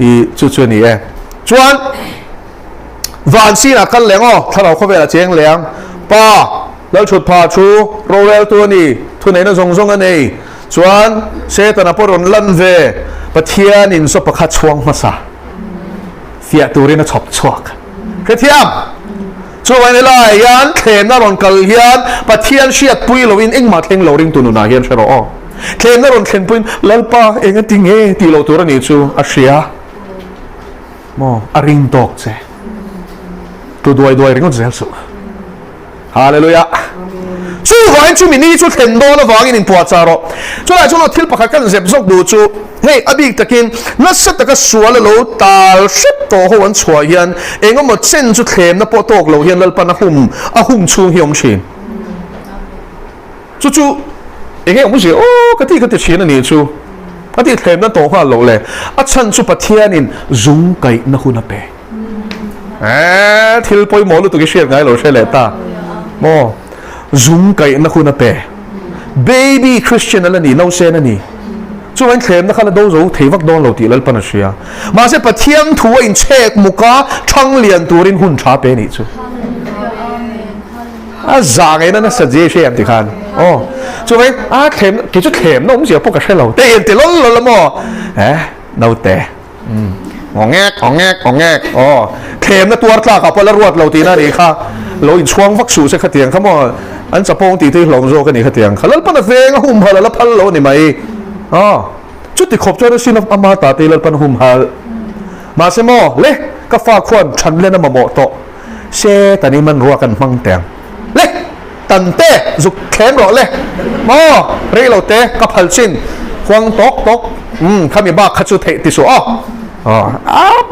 อีจุดนี้เองชวนวันซีน่ะกันแรงอ๋อถ้าเราเข้าไปละเจียงแรงป้าแล้วชุดผ้าชูโรเวลตัวนี้ทุนไหนน่ะส่งกันนี่ชวนเซตันพอรอนลันเวปะเทียนินสปะขัดช่วงมาซะเฟียตูรินชอบชวกกระเทียมช่วยในลายยันเข็มน่ารอนกัลยันปะเทียนเชียดปุยเราวินเอ็งมาเท่งเราริงตุนุนาเฮียนเชโรอเข็มน่ารอนเข็มปุยเล่นป้าเอ็งติงเอตีเราตัวนี้ชูอาเชียมออาริงตอกเจตัวด้วยริงก็เจสุฮาเลลูยาช่วยวันช่วยมินี่ช่วยเข็มโดนวางอินปวดจารอช่วยช่วยเราทิลปะกันเจ็บซกดูชูเฮ้ยอบีกตะกินนัดสัตว์ก็สวยแล้วตาชิบโตหัววันช่วยยันเองก็หมดเส้นจุดเข็มนับปตกเราเห็นแล้วปนหุ่มชูเหี่ยมชินจู่เองก็ไม่ใช่โอ้กติชินนี่ชูกติเข็มนั่นโตหัวเราเลยฉันชูปะเทียนินจุงไก่นักหุ่นเปทิลปอยหมอลุตุกิเชียร์ไงเราใช่เลยตาโมจุงไก่นักหุ่นเปbaby Christian นั่นนี่เราเซนนี่ช่วยเข็มนะครับเราดูเทวักโดนเราตีแล้วปนเชียมาเสพเทียมทัวอินเช็คมุกาช่างเลียนตัวรินหุ่นชาเปนี่จู่จากไอ้นั่นน่ะสัจเจเชียมติคันโอ้ช่วยเข็มกี่ชุดเข็มน้องเสียพวกกระเชเราแต่เอ็นติล้นละมั่วเราแต่งอแงกอ๋อเข็มน่ะตัวกล้ากับพลรวดเราตีนั่นเองค่ะเราอินช่วงฟักสูเสกเตียงเขาบอกอันจะโป้งตีที่หลงโจกันนี่เตียงเขาแล้วปนเฟงหุ่มพลแล้วพันเรานี่ไหมอ๋อจุดที่ขบเจ้าสินอามาตาตีลปันหุมฮามาเสมอเล่ก็ฝากคนฉันเล่นมาโมโตเชตอนนี้มันรัวกันมั่งแต่งเล่ตันเต้จุกแขนหรอเล่มอเรียเราเต้กับพัลชินควงตกข้ามีบ้าขัดสุเทติสุ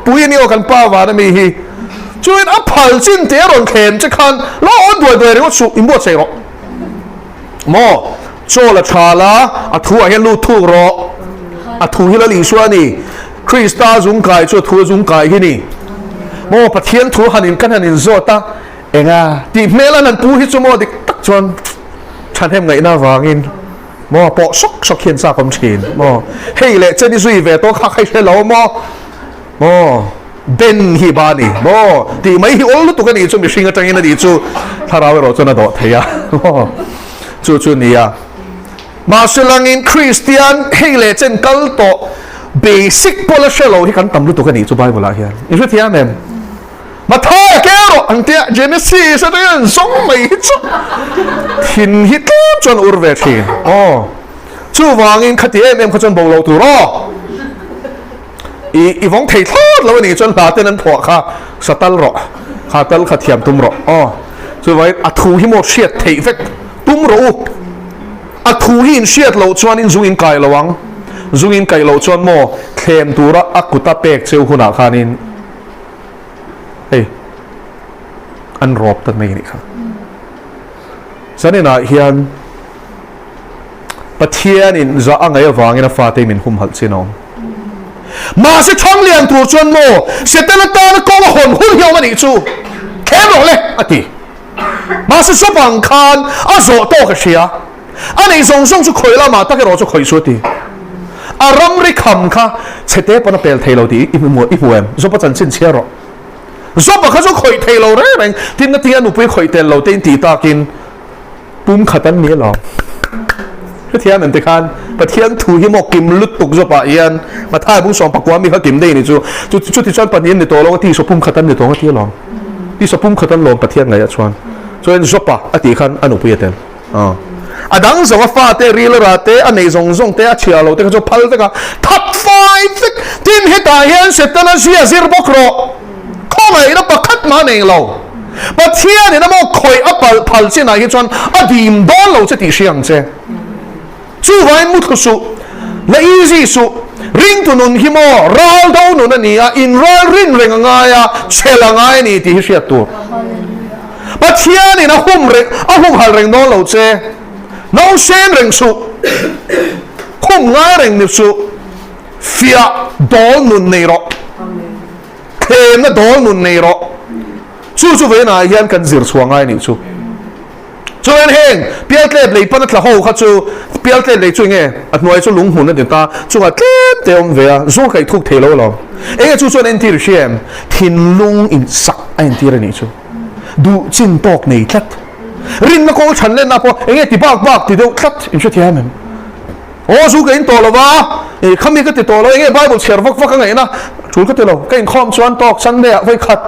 ปุยนี่โอกันป้าวานะมีฮีช่วยพัลชินเตะรอนแขนจะคันแล้วอ่อนด้วยเรียกว่าสุอิมบวชเสกมอโจละชาละทัวเฮลูทูรอทัวฮิลลีชัวนี่คริสตาจุงไก่ชัวทัวจุงไก่ที่นี่โมปะเทียนทัวหันินกันหันินโซตาเองตีเมลันันปูฮิจโมดิตักจนฉันเห็นไงน่าวางินโมปอชกเขียนซาคมชินโมเฮ้ยเลยเจนี่สุยเวโตข้าใครเชลโมเบนฮิบานีโมตีไม่ฮิโอลุตุกันอีจูมีชิงกันจังยินดีจูถ้าเราเราจะน่าโดดเทียจูนี่มาสลังอินคริสเตียนให้เลเจนกัลโตเบสิกโพลเชลโลที่กันตำลุตุกันอีจูไบเบิลอะไรนี่ชุดที่อันนั้นมาท้ายแก้วอันเดียเจเนซิสอะไรนั่นสองไม่จูทินฮิตจนอุรเวชินจูวางอินขัดเอ็มขจนบอกเราตัวรออีวงเททอดแล้วนี่จนลาเตนันพอค่ะสตัลรอขาตัลขัดเทียมตุมรอ ช่วยอัฐูหิโมเชียดเทเฟกตุ้มรู้อัฐูหินเชียดเราชวนอินซุงอินไก่ระวังซุงอินไก่เราชวนโมเข้มตัวระอักุตาเป็กเจ้าคุณอาคานินเฮ้ยอันรบตันนี่ครับฉะนั้นนะเฮียนปะเทียนินจะอ่างไงวางเงินฟ้าเตมินหุมหัดสิน้องมาสิทั้งเลี้ยงตัวชวนโมเสร็จแล้วตอนก็ว่าหุ่นเหี่ยวมันอีกจู่แค่หลงเลยอ่ะทีมาสิสบังคานอ่ะโจโตกเชียอันนี้ส่งจะคุยละมาตั้งแต่เราจะคุยสุดทีอารมณ์ริคำค่ะเสร็จแล้วปนเปลเทโลดีอีมัวอีมัวเอ็มจะประจันสินเชียร์จะบอกเขาจะคุยเทโลเร่งทีนั้นที่อนุไปคุยเทโลเต็นตีตากินปุ่มขัดอันนี้หรอก็เทียนนั่นติคันประเทียนถูหิมกิมลุดตุกจะปะเอียนมาท่าบุ้งสองปักว่ามีเขากิมได้นี่จู่ที่ชวนปะเนียนในตัวเราที่สปุ่มขัดอันในตัวเขาที่หรอที่สปุ่มขัดอันลงประเทียนไงชวนส่วนจะปะอติคันอนุไปเต็มอ่ะดังสว่าฟ้าเตะรีลราเตะอันนี้ส่งเตะเชียร์เราเตะก็จะพัลเตะก็ทับไฟทีมเฮตาเฮียนเสร็จแล้วเชียร์ซิร์บกโรข้อไหนนะประคัดมาในเราประเทียนเนี่ยนะมันคอยอัปพัลเช่นไหนที่ชวนอดีมโดนเราจะตีเชียงเจ้จู่ไว้มุดสุและอีซีสุริงตุนุนหิโมรัลดาวนุนนี่อินรัลรินเริงง่ายเชลง่ายนี่ที่เชียตัวปัจเจียนี่นะหุ่มเริงหุ่มหัลเริงโดนเราเจ้น้องเชนเริงสุหุ่มง่ายเริงนิสุฟิอาโดนนุนในรอเข็มนะโดนนุนในรอจู่เวน่าเฮียนกันซิร์สวงง่ายนี่จู่ช่วยเฮงเปียเล็บเลยปนัดละหูเขาจู่เปียเล็บเลยช่วยไงอันน้อยจู่ลุงหุ่นนั่นเดี๋ยวตาจู่ว่าเต็มเต็มเวียจู่ใครทุกเทโลหรอจู่ส่วนเอ็นทีร์เชียมทินลุงอินสักเอ็นทีร์นี่จู่ดูจินปอกในทัดรินมาโกฉันเล่นนะพอที่บ้าที่เดียวทัดอินช่วยเทียมโอ้จู่กันตัวละวะเขามีก็ติดตัวละไบเบิลเชียร์ฟักไงนะจู่ก็ติดละกันคอมชวนตอกฉันเนี่ยไว้ขัด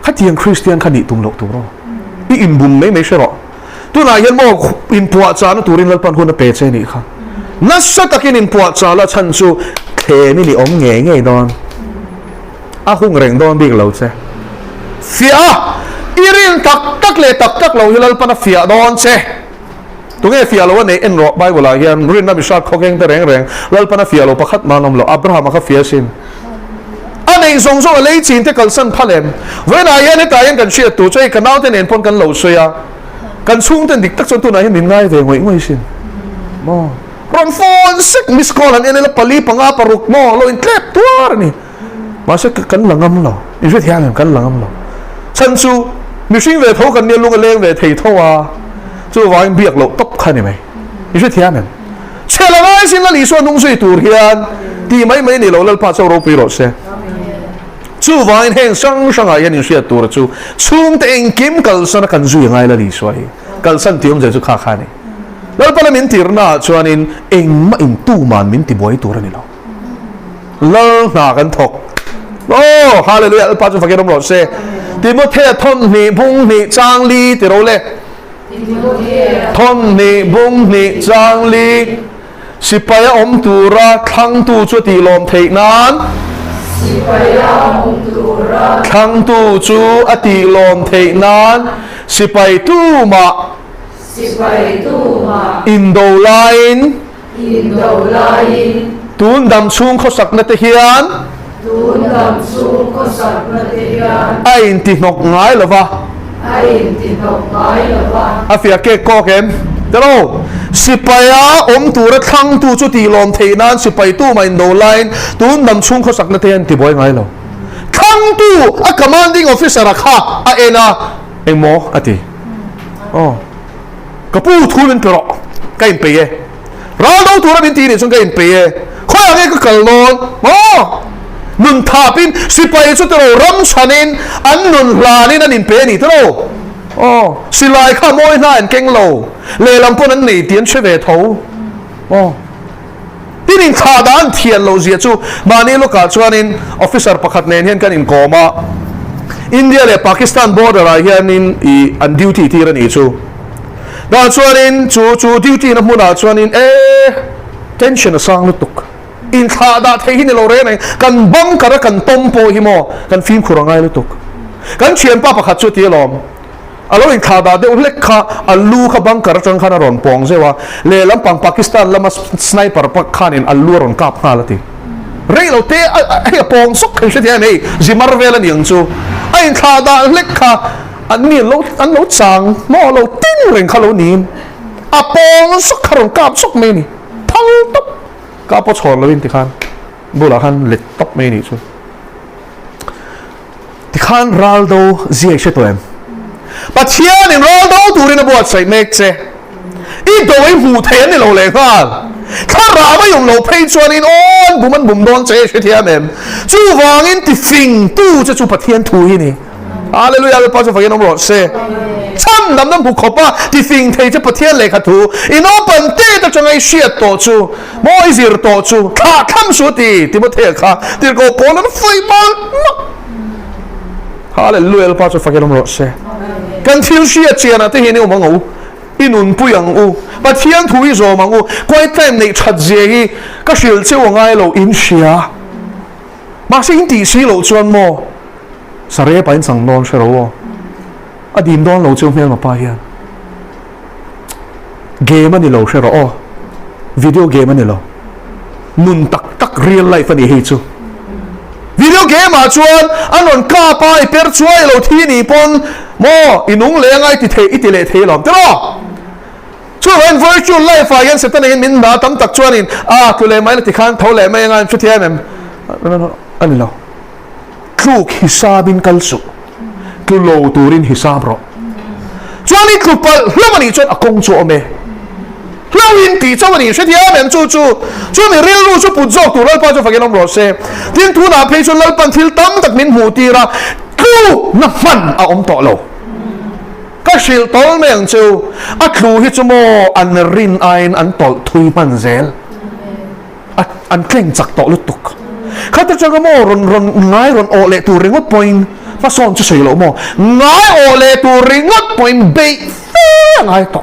ขัดยังคริสเตียนขัดนี่ตุ้งโลกตัวเราอินบุมไม่ใช่หรอตัวนายยันบอกอินปวดจานตัวรินลัลปันคนเปรตใช่นี่ค่ะนัสตะกินอินปวดจานละฉันชูเทนี่ลิอมเง่ดอนหุ่งเร่งดอนบิ๊กเราเจ้เสียอีรินตักเลยตักเราฮิลัลปันเสียดอนเจ้ตัวเงี้ยเสียเราว่าในเอ็นรอไบเบิลอะไรยันรินนับบิชาเขาเก่งแต่แรงลัลปันเสียเราประคัดมานมเราอับราฮัมมาเขาเสียสินอันนี้ส่งเลยจีนที่กันสันพัลเลมเวลาเย็นนี่ตายังกันเชียร์ตัวใจกันเอาแต่เน้นพนกันเหล่าเสียกันชุ่มแต่ดิกตักจนตัวไหนเห็นง่ายเลยง่ายสิมอรอนฟอนสิกมิสคอลันเอ็นแล้วปลีปังอาปรุกมอเราอินเทปตัวนี่มาสักกันหลังงั้มเราอินเวทียกันหลังงั้มเราฉันชูมิชิงเวทเขากันเนี่ยลุงเลี้ยงเวทีเท่าว่าจู่วางเบียกเราตบขันนี่ไหมอินเวทียกันเชื่อแล้วไอ้สิ่งนั้นลิส่วนนุ่งสวยตัวเฮียนที่ไม่นี่เราเล่นภาษาเราไปรถเสียจู่วางเห็นช่างอะไรนี่เสียตัวจู่ชุ่มแต่เองกิมกัลสันกันจู่ยังไงล่ะลิสวยกัลสันที่ผมจะจู่ข้าขานี่แล้วพอเรามินตีร์น่าชวนเองมาอินตู้มันมินตีบอยตัวนี่เราเลิกหนากันถกโอ้ฮาเลลูยาพระเจ้าฝากให้เราหลอดเสียติโมเททนนี่บุงนี่จางลีติเราเลยทนนี่บุงนี่จางลีสิไปอมตูระขังตูจวตีลมเทนั้นขังตูจูอติลมเทนั้นสิไปตู้มาอินโดไลน์ตูนดำชุงเขาสักนัตเฮียนไอ้อินตินกง่ายหรือวะอาเฟียเกก็เกมเดี๋ยวสิไปอมตูระขังตูจวตีลมเทนั้นสิไปตู้มาอินโดไลน์ตูนดำชุงเขาสักนัตเฮียนติบอยง่ายหรอขังตู้commanding officer อะค่ะเอ็นะเอ็งโมอะทีกระปูทูนเปรอะก็อินเปย์เราดูทูระบินตีนี่จงก็อินเปย์ข้อยอะไรก็กลอนนุนทาปินสิไปสุดเรารำชันินอันนุนลานี่นั่นอินเปย์นี่ตัวสิลายข้ามอยน่าอินเก่งโลเลลำพนั้นนี่เตียนเชเวทเอาที่นี่ขาดานเทียนโลเซียจูมานี่ลูกอาจวนอินออฟฟิเซอร์ประคัดเนียนเห็นกันอินโกมาอินเดียและปากีสถานบอร์เดอร์อะไรเห็นอินอันดิวตี้ที่รันอีจูดาชวนินจูดิวตี้นับมุนาชวนินtension สร้างลุตุกอินขาดาเทหินเราเรนกันบังกระกันต้มโพหิโมกันฟิล์มขุรังไงลุตุก kan thian pa pakhat chu ti lom alo in thada de ulek kha alu kha bangkar chang khana ron pong zewa le lampang Pakistan lama sniper pak khanin alu ron kap khalati rei lo te ai pong sok khan se nei zimar vela niang chu ai thada lek kha an ni lo an lo chang mo lo tin ren khalo nin a pong sok kharon kap sok me ni thang top ka po chhor lo in ti khan bula khan let top me ni chu ti khan raldo zia she to em Pathian in Ronaldo turin na buat sai mek che I doi hu the ni lo le khan kha ra ma yong lo phei chuan in on buman bum don che she thiam em chu wang in ti fing tu che chu Pathian thu hi ni hallelujah pa chu fagen ro se cham nam nam bu khopa ti fing thei che Pathian le kha thu in open te ta changai shiat to chu moi zir to chu kha kham su ti mo the kha ti ko ko na fai ma hallelujah pa chu fagen ro se kan thil sia chiana te hene umangu inun puyang u Pathian thui zo mangu kwai time nei that je hi ka shil che wangai lo in sia ma se in ti si lo chuan mo sare pa in sang non shero a din don lo chu mel ma pa hian game ani lo shero o video game ani lo nun tak real life ani hi chu video game a chuan anon ka pa I per chuai lo thi ni pon mo inung le ngai ti the iti le the lom tro chu wen virtual life a yan se tan min ba tam tak chuan in a tu le mai ti khan tho le mai ngai chu thiam em ani lo kluk hisabin kalsu tu lo turin hisab ro chuan ni kluk pal hlamani chuan akong chu ome Lawin ti chawani she thiam em chu mi ril ru chu pu jok tu lal pa chu fagen om ro se tin thu na phei chu lal pan thil tam tak min hu ti ra ku na fan a om to lo ka shil tol meng chu a thlu hi chu mo an rin ain an tol thui pan zel an kleng chak to lutuk khata chaga mo ron ngai ron o le tu ringot point pa son chu sei lo mo ngai o le tu ringot point be ngai to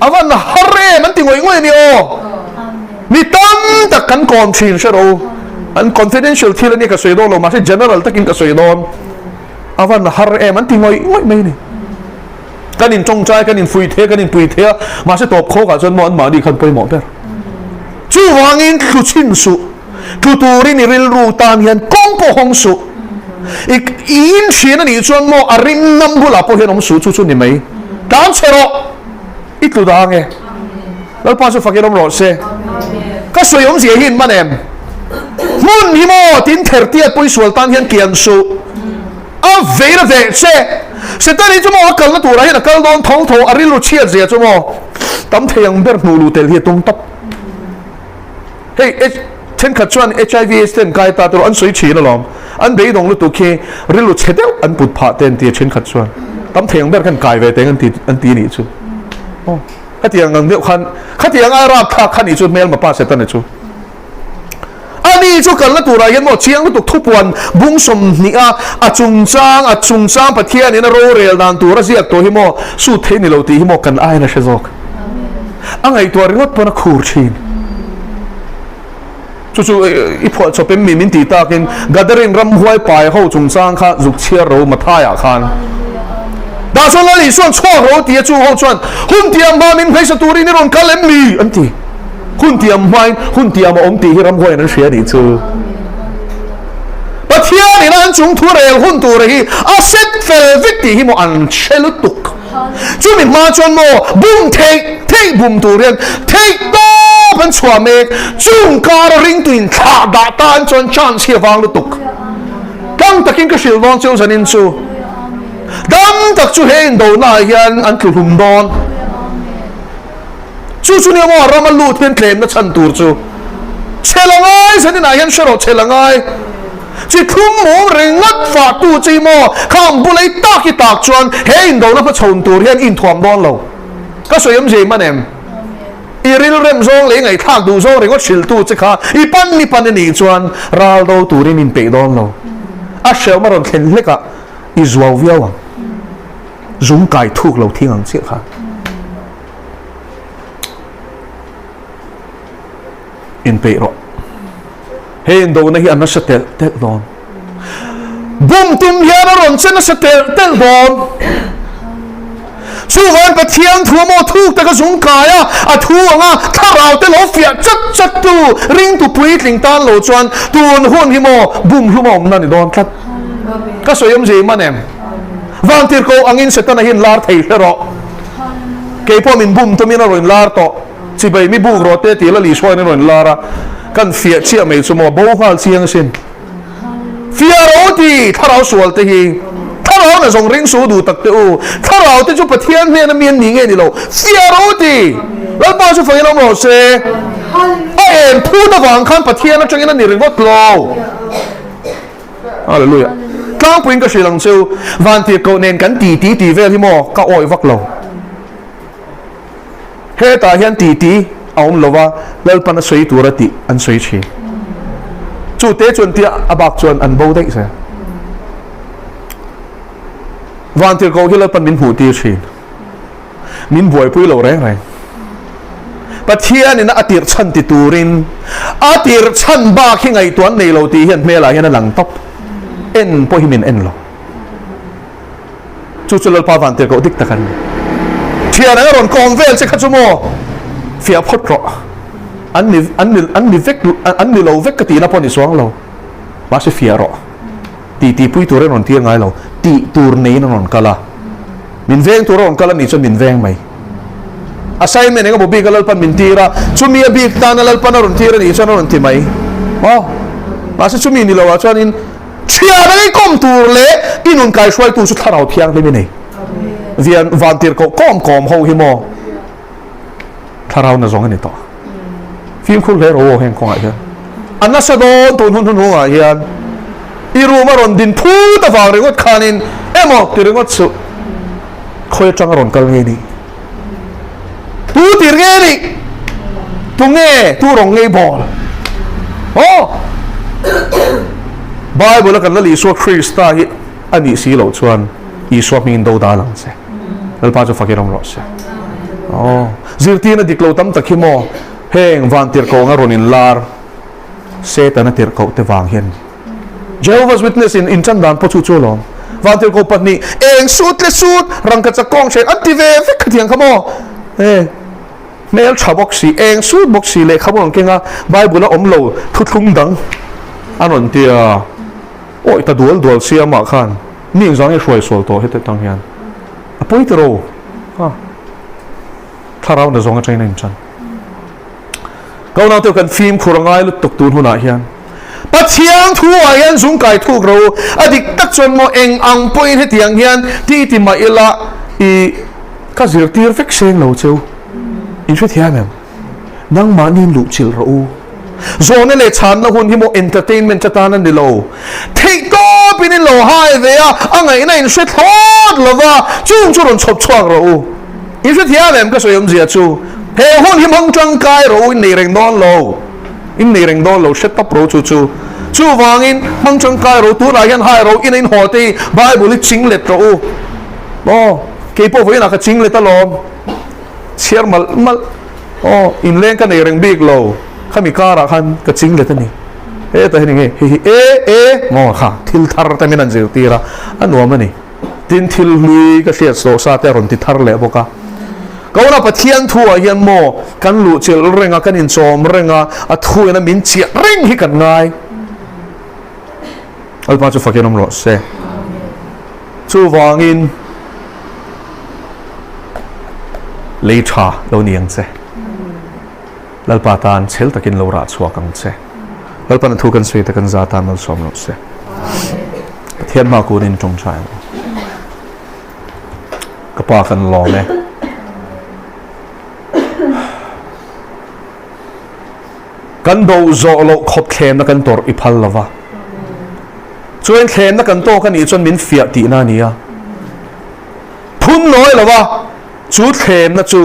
awan harre man tingoi ngoi ni o mi tam tak kan kon thin shero an confidential thil ni ka sei do lo ma se general takin ka sei don awan harre man tingoi ngoi mai ni kanin chong chai kanin fui the kanin pui the ma se top kho ka chon mo an ma di khan poi mo per chu wangin khu chin su tu turi ni ril ru tam hian kong po hong su in chin ani chon mo arin nam bula po hian om su chu ni mai tam chero itlu da nge lal pa su fakirom ro se ka soyom je hin manem mun hi mo tin thertia poi sultan hian kian su a veira ve se ta ni chumo kal na tura hian kal don thong tho arilu chia je chumo tam theyang ber nu lu tel hi tung top hey chen khat chuan HIV sten kai ta tur an soi chi na lom an be dong lu tu ke rilu chedeu an put pha ten ti chen khat chuan tam theyang ber kan kai ve te an ti ni chu khát tiếng ngang điệu khát tiếng Arab khát ít chút mail mà pa sẽ tên này chú ani chú cần là tụ ra hiện một chiang nó tụ thu buồn bung sum nia chung trang Pathian nên rô rel dan tụ ra ziak to hi mo su thế ni lo ti hi mo kan ai na shezok ang ai tụ ringot po na khur chin chú ipo cho pem min ti ta kin gathering ram huai pai ho chung trang kha zuk chia ro ma tha ya khan da so la li son cho ro ti chu ho chuan hun tiam ba min phei sa turi ni ron kalem mi an ti hun tiam om ti hi ram hoi nan shia di chu Pathian ni nan chung thu rel hun tu re hi a set fel vik ti hi mo an chelu tuk chu mi ma chuan mo bum thei bum tu rian thei to ban chua me chung ka ring tuin tha da tan chuan chan chia wang lu tuk kang takin ka shil wang chu zanin chu dam tak chu hein do na hian an thu hum don chu ni mo ramal lut pen tlem na chan tur chu chelangai sanin a hian shero chelangai chi thum mo ringat fa tu chi mo kham bulai ta ki tak chuan hein do na pa chon tur hian in thuam don lo ka soyam je manem iril rem zong le ngai thak du zong ringot shil tu chi kha I pan ni chuan ral do turin in pe don lo a shel maron thlen leka I zuaw viawang zung kai thuk lo thing ang chi kha in pe ro hen do na hi an sa tel don บุมตุมเฮียนรอนเส้นสเตลเตลบอมสู้วันปะเทียงทัวโมทุกแต่ก็สงกายอะทัวงะถ้าเราเตลเฟียจัดตูริงตุปุยลิงตานโหลจวนตูนหุ่นหิโมบุมหิโมนั่นนี่โดนทัดก็สวยมจีมันเองวันที่เขาอังอินเสตันหินลาร์ไทยเฮโร่เกี่ยวกับมินบุมตัวมินอร่อยลาร์โตสิไปมิบุกโรเตตีละลีช่วยนอร่อยลาร์กันเฟียเชี่ยไม่สมบูรณ์ฮัลเชียงสินเฟียโรตีถ้าเราสวลตีถ้าเราเนี่ยส่งริงสูดูตักเตอูถ้าเราที่จุดปะเทียนเนี่ยนั่นมีนหนีเงี้ยนี่เราเฟียโรตีแล้วป้าจะฟังเราหมดเซ่ไอ้เอ็มพูดว่าขันปะเทียนนั่นจังงั้นนี่เรื่องวัดโลฮาเลลูยากลางปุ่นก็เสียงเซลวันที่เขาเน้นกันตีเวลที่หม้อก็อ้อยวักโลเฮตาเฮียนตีเอาหลว่าเล่าปันสวยตัวรติอันสวยชีจู่เตจวนที่อาบักจวนอันโบได้ใช่วันที่เขาที่เล่าปันมินหูตีชีมินบวยพุ้ยเหล่าแรงปะเทียนี่นะอติรชันติตูรินอติรชันบ้าขี้ไงตัวในเหล่าตีเฮียนเมล่าเฮียนหลังตบเอ็นพอหิมินเอ็นหรอจู่เล่าปาวันที่เขาดิกตะกันเทียนั่งรอนกองเวลเช็คชั่วโมงเฟียพดรออันนี้เวกเราเวกกตีน่ะพอนี่สว่างเรามาสิเฟียรอตีปุ้ยตัวเรื่องนนเทียงไงเราตีตัวนี้นนกะละมินเวงตัวรอนกะละนี่จะมินเวงไหมอาศัยมันเองก็บอกบีกะละปันมินตีระชุมีบีกตานะละปันนนตีระนี่จะนนตีไหมอ๋อมาสิชุมีนี่เราว่าจะนี่เชียร์ได้ก้มตัวเละอินุนกายช่วยตัวสุดท้ายเราเทียงได้ไหมเนี่ยเวียนวันที่ก็ก้มเขาหิมอถ้าเราเนี่ยสองกันนี่ต่อฟิล์มคุณเลยโอ้แห่งของอะไรอันนั้นสะดอนตัวหุ่นอะไรยันอีรูมารอนดินพูดแต่ฟังเรื่องว่าขานินมอที่เรื่องว่าสุคอยจังรอนกันเงี้ยนี่ตูตีเงี้ยนี่ตูเงี้ยตูรองเงี้ยบอลโอ้ไบเบิลกันแล้วลีสวดคริสต์อันนี้สีเหล่าชวนอีสวดมีนดูดาลังเสแล้วป้าจะฟังยังรอเสอ๋อจิตที่นั่นดิกเราตั้มตะคิโมเฮงวันที่เขางารนินลาร์เซตันที่เขาเตวางเห็น Jehovah's Witness in จันดานพอชูโจลองวันที่เขาปัดนี้เองสุดเลยสุดรังกัจจกองเชนอันที่เวฟิกเถียงขโมเฮ้เมลชาวบอกสีเองสุดบอกสีเลยขโมยเก่งอ่ะไบเบิลละอมโลทุกทุ่งดังอันนั้นที่โอ้ยแต่ดูลเสียมากขันนี่ยังช่วยส่วนตัวให้ตั้งยันปุ้ยตโรถ้าเราเนี่ยสองกันใจในจันก็น่าจะกันฟิล์มคุรง่ายลุตกตูนหัวหน้าเฮียนปัจเจียงทั่วเฮียนสุงไก่ทุกเราอดีตตักจนโมเองอังปุ้ยให้เตียงเฮียนที่มาอิละอีก็สิร์ตีร์ฟิกเซนเราเจ้าอินช่วยเทียมนั่งมานินลุจิลเราโซนนี่เลยฉันนะคุณที่โมเอนเตอร์เทนเมนต์จะตานันดิโลที่ก็เป็นนิโลไฮเวียอังไงนั่นช่วยทอดหรือว่าจุ่มจุ่มชบช่วงเราอินช่วยเทียมก็สวยมเสียจูเฮ้หุ่นที่มังจังกายเราอินในเร่งดอนเราอินในเร่งดอนเราเช็ดตับเราจูวางอินมังจังกายเราตัวไหนยันให้เราอินในหัวตีไบเบิลจิงเล็ดเราโอ้เกี่ยวกับวินาทีจิงเล็ดตลอดเชื่อมัลโอ้อินเล่นกันในเร่งบิ๊กเราข้ามีการะขันกระจิงเล็ดนี่แต่เห็นยังไงงอค่ะทิลทาร์แต่ไม่นั่นเสียตีระอันว่ามันนี่ดินทิลลุยก็เสียโซซาแต่รอนติทาร์เละบอกว่าก็ว่าปะเทียนทัวยันโมกันลุเชลเร่งกันอินโซมเร่งอัทัวนั้นมินเชียเร่งให้กันง่ายอัลปาจะฟังยังน้ำรสเซ่ชูวางอินเลชาเราเนียงเซ่ลัลปาตานเชลตะกินเราราชวกังเซ่ลัลปานันทุกันสวยตะกันซาตานนัลสอมรสเซ่ปะเทียนมากูนินจงใจก็ปากันรอไหมกันดูโจโลขบเข้มนักกันตัวอีพัลละวะส่วนเข้มนักกันโตกันอีจนมินเฟียตีนานี่พุ่นน้อยละวะจูดเข้มนะจู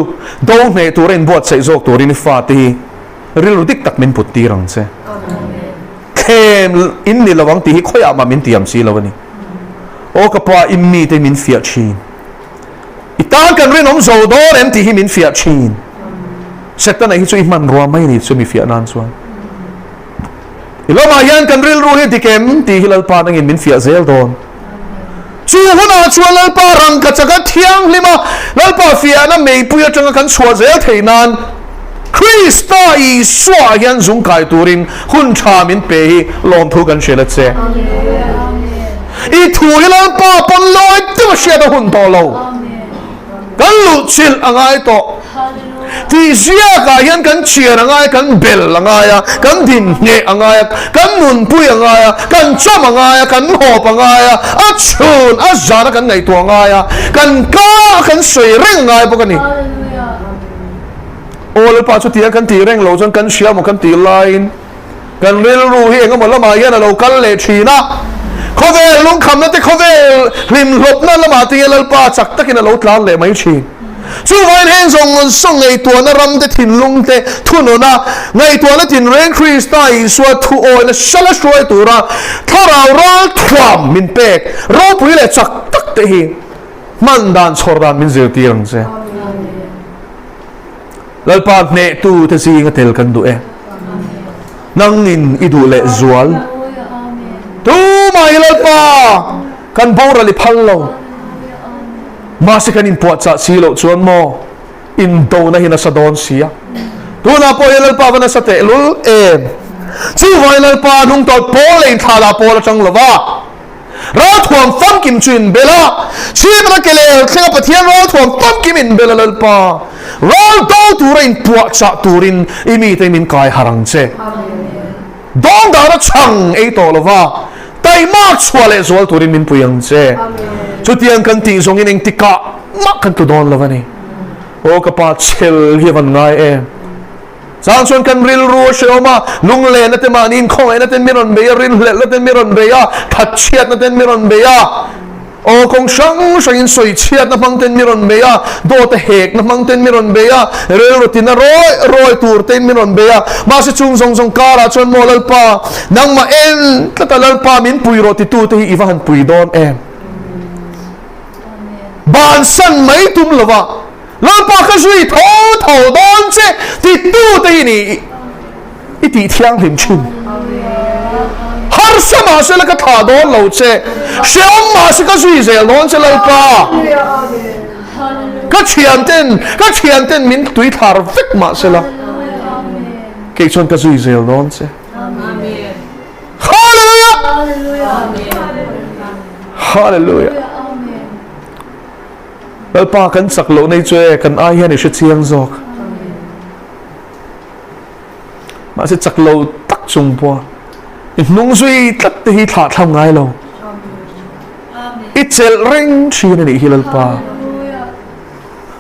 ดงในตัวเรนบวชใส่โจกตัวรินฟาตีริลุดิกตักมินปุตตีรังเซเข้มอินนี่ละวังตีฮิคอยอามามินตียมซีละวันนี้โอ้กับว่าอิมมีแต่มินเฟียชีนอีตานกันเรื่องน้องโจโดเรนตีฮิมินเฟียชีนเสร็จตอนไหนที่ช่วยมันรัวไม่นี่ช่วยมีเฟียนานส่วน ilo ma hian kan ril ru hi dikem ti hilal pa nangin min fia zel don chu huna chuan lal pa rang ka chaka thiang lima lal pa fia na mei puya changa kan chua zel theinan Krista i swa hian zung kai turin hun tha min pe hi lom thu kan shela che i thu hilal pa pon loi tu sia da hun to lo kan lu chil angai to ti zia ka hian kan chia angai kan bel angai kan din nge angai kan mun pui angai kan cham angai kan hop angai a chun a zana kan ngai to angai kan ka kan soi reng angai bokani ol pa chu tia kan ti reng lo chon kan sia mo kan ti line kan ril ru hi engam la ma hian lo kan le thina khovel lung kham na te khovel lim lop na la ma ti lal pa chak takin lo tlan le mai chi chu vai hen zong song ngai to na ram te thin lung te thuno na ngai to na tin ren Krista i swa thu o na shala shoi tu ra thara ra thwam min pek ro pui le chak tak te hi man dan chor dan min zir ti rang che lal pa ne tu te si nga tel kan du e nang nin idu le zual tu mai lal pa kan bora li phal lo ma se kan in po cha si lo chuan mo in do na hina sa don sia tu na po lal pa na sa te lul em chu vai lal pa nung to po lein thala po la chang lova ra thuam fam kim chin bela chi na kele khenga pathian ra thuam fam kim in bela lal pa ra do turin po cha turin imi te min kai harang che dong da ra chang ei to lova tai mak chwale zol turin min puyang che chu tiang kan ti zong in eng tika mak kan tu don lavani o ka pa chel hi van ngai e sang chuan kan ril ru shoma lung le na te manin khong na te miron be rin le na te miron be ya that chiat na te miron be ya o kong sang in soi chiat na mang ten miron be ya do te hek na mang ten miron be ya rel rutin na roi tur ten miron be ya ma se chung zong kara chuan mo lal pa nang ma en tatalal pa min pui ro ti tu te hi iwan pui don em ban san mai tum lova lal pa ka zui tho don che ti tu te hi ni i ti thiang lim chin har sama se la ka tha don lo che she om ma se ka zui zel don che lal pa ka chian ten min tui thar vek ma se la ke chon ka zui zel don che hallelujah hallelujah lal pa kan sak lo nei chue kan ai hian she chiang zok ma se chak lo tak chung po nung zui tat te hi tha tham ngai lo ichel ring chi na ni hilal pa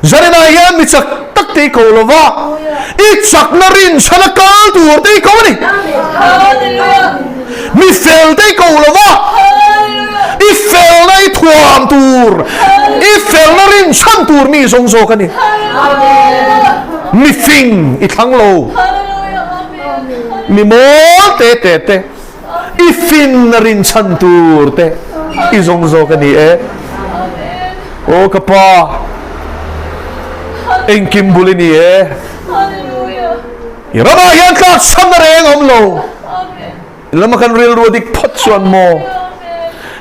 zarena hian mi chak tak te ko lova i chak na rin chala kal tur te ko ni mi fel te ko lova i fel na i thuam tur i fel na rin chan tur mi zong zo ka ni mi fing i thang lo mi mo te i fin na rin chan tur te i zong zo ka ni e o ka pa eng kim buli ni e i rama hian ka sam na reng om lo lama kan ril ru dik phat chuan mo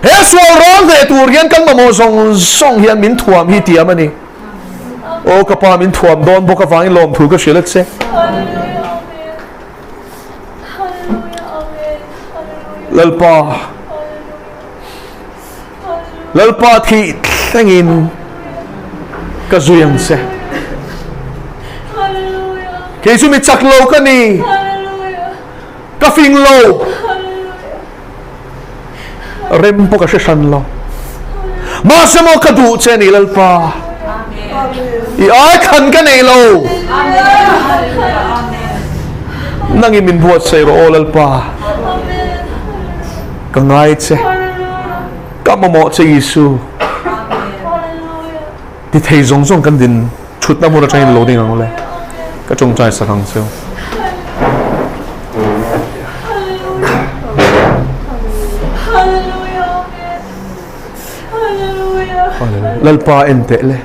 he sual rong ve tur hian kan ma mo zong hian min thuam hi tiam ani o ka pa min thuam don boka wangin lom thu ka shilat se lalpa thi thangin ka zuyang se ke su mi chak lo ka ni ka fing lo rem po ka shan lo ma se mo ka du che ni lalpa i ai khan ka nei lo nangi min buat sai ro lalpa ka ngai che ka mo che Yesu ti thei zong kan din chut na mo ra chain lo ding ang le ka chong chai sa khang seo lalpa ente le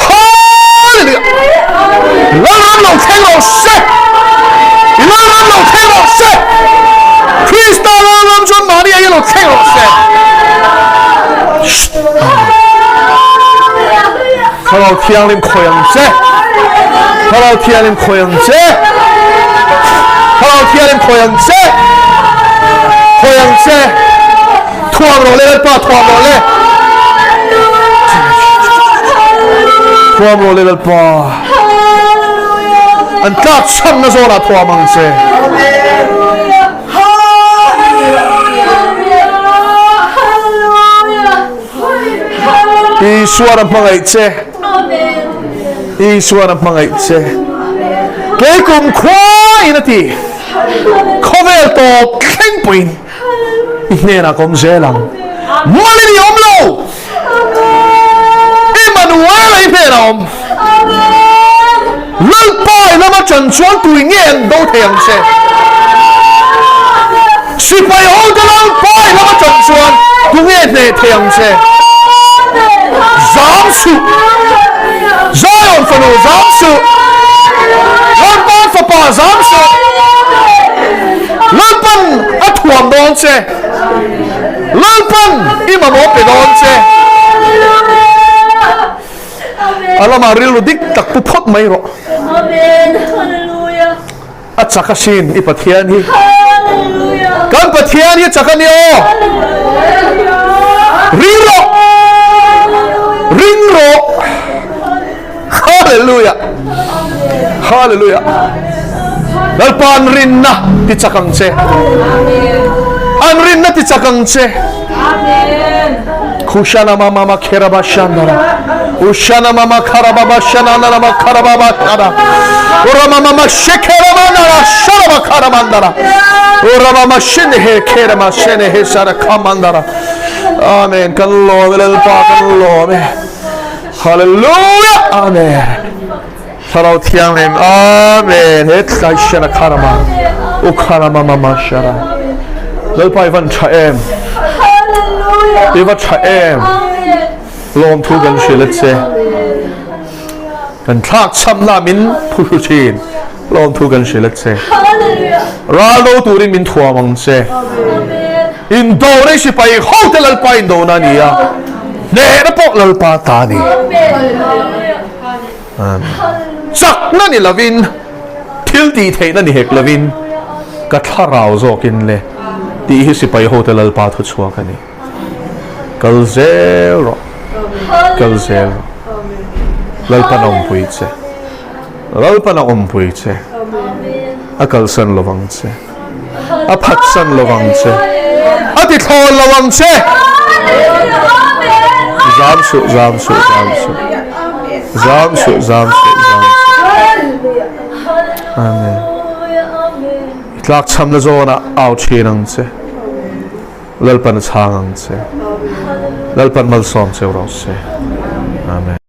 hallelujah la lo thei lo se la lo thei lo se Krista lam chon Maria yelo thelo se Hello thiang lim khoyang che Hello thiang lim khoyang che Hello thiang lim khoyang che thuang ro le pa thuang ro le thuang ro le pa an ta cham na zo na thuang mang che Iswar ang mga itse. Iswar ang mga itse. Kaya kung kwa inati, kovel to kengpuin, inena kom zelang. Mali ni omlo. Emmanuel ay perom. Lalpay lama chan chuan tuingen do thayang se. Sipay ho de lalpay lama chan chuan tuingen ne thayang se. Zamsu Zion for no Zamsu Lampan for pa Zamsu Lampan athuam don se Lampan imam ope don se Alama rilu dik tak pupot mai ro Amen Hallelujah at sakasin ipathian hi Hallelujah kan pathian hi sakani o Riro Ringro Hallelujah Hallelujah Lalpan rinna ti chakang che An rinna ti chakang che Kushana mama keraba shandara Ushana mama karababa shanana mama karababa shara Ura mama shekera mandara sharaba karamandara Ura mama shene kerama shene sara kamandara Amen. Kan love lalpa kan love. Hallelujah. Amen. Sarau thiang lim. Amen. Het kai shana karama. O karama mama shara. Lalpa ivan chaem. Hallelujah. Ivan chaem. Lom tu gan shilet se. Kan thak cham na min pushin. Lom tu gan shilet se. Hallelujah. Ralo turin min thua mang se. Indo re si pai hotel alpa indo na niya ne na po lalpa tani sak na ni lavin til di the na ni hek lavin ka tharau zo kin le ti hi si pai hotel alpa thu chua ka ni kal zero lalpa na pui che lalpa na pui che akal san lovang che aphat san lovang che Ati thol lawang se Zamsu Amen Itlak cham na zona out chinang se Lalpan changang se Lalpan malsom se Amen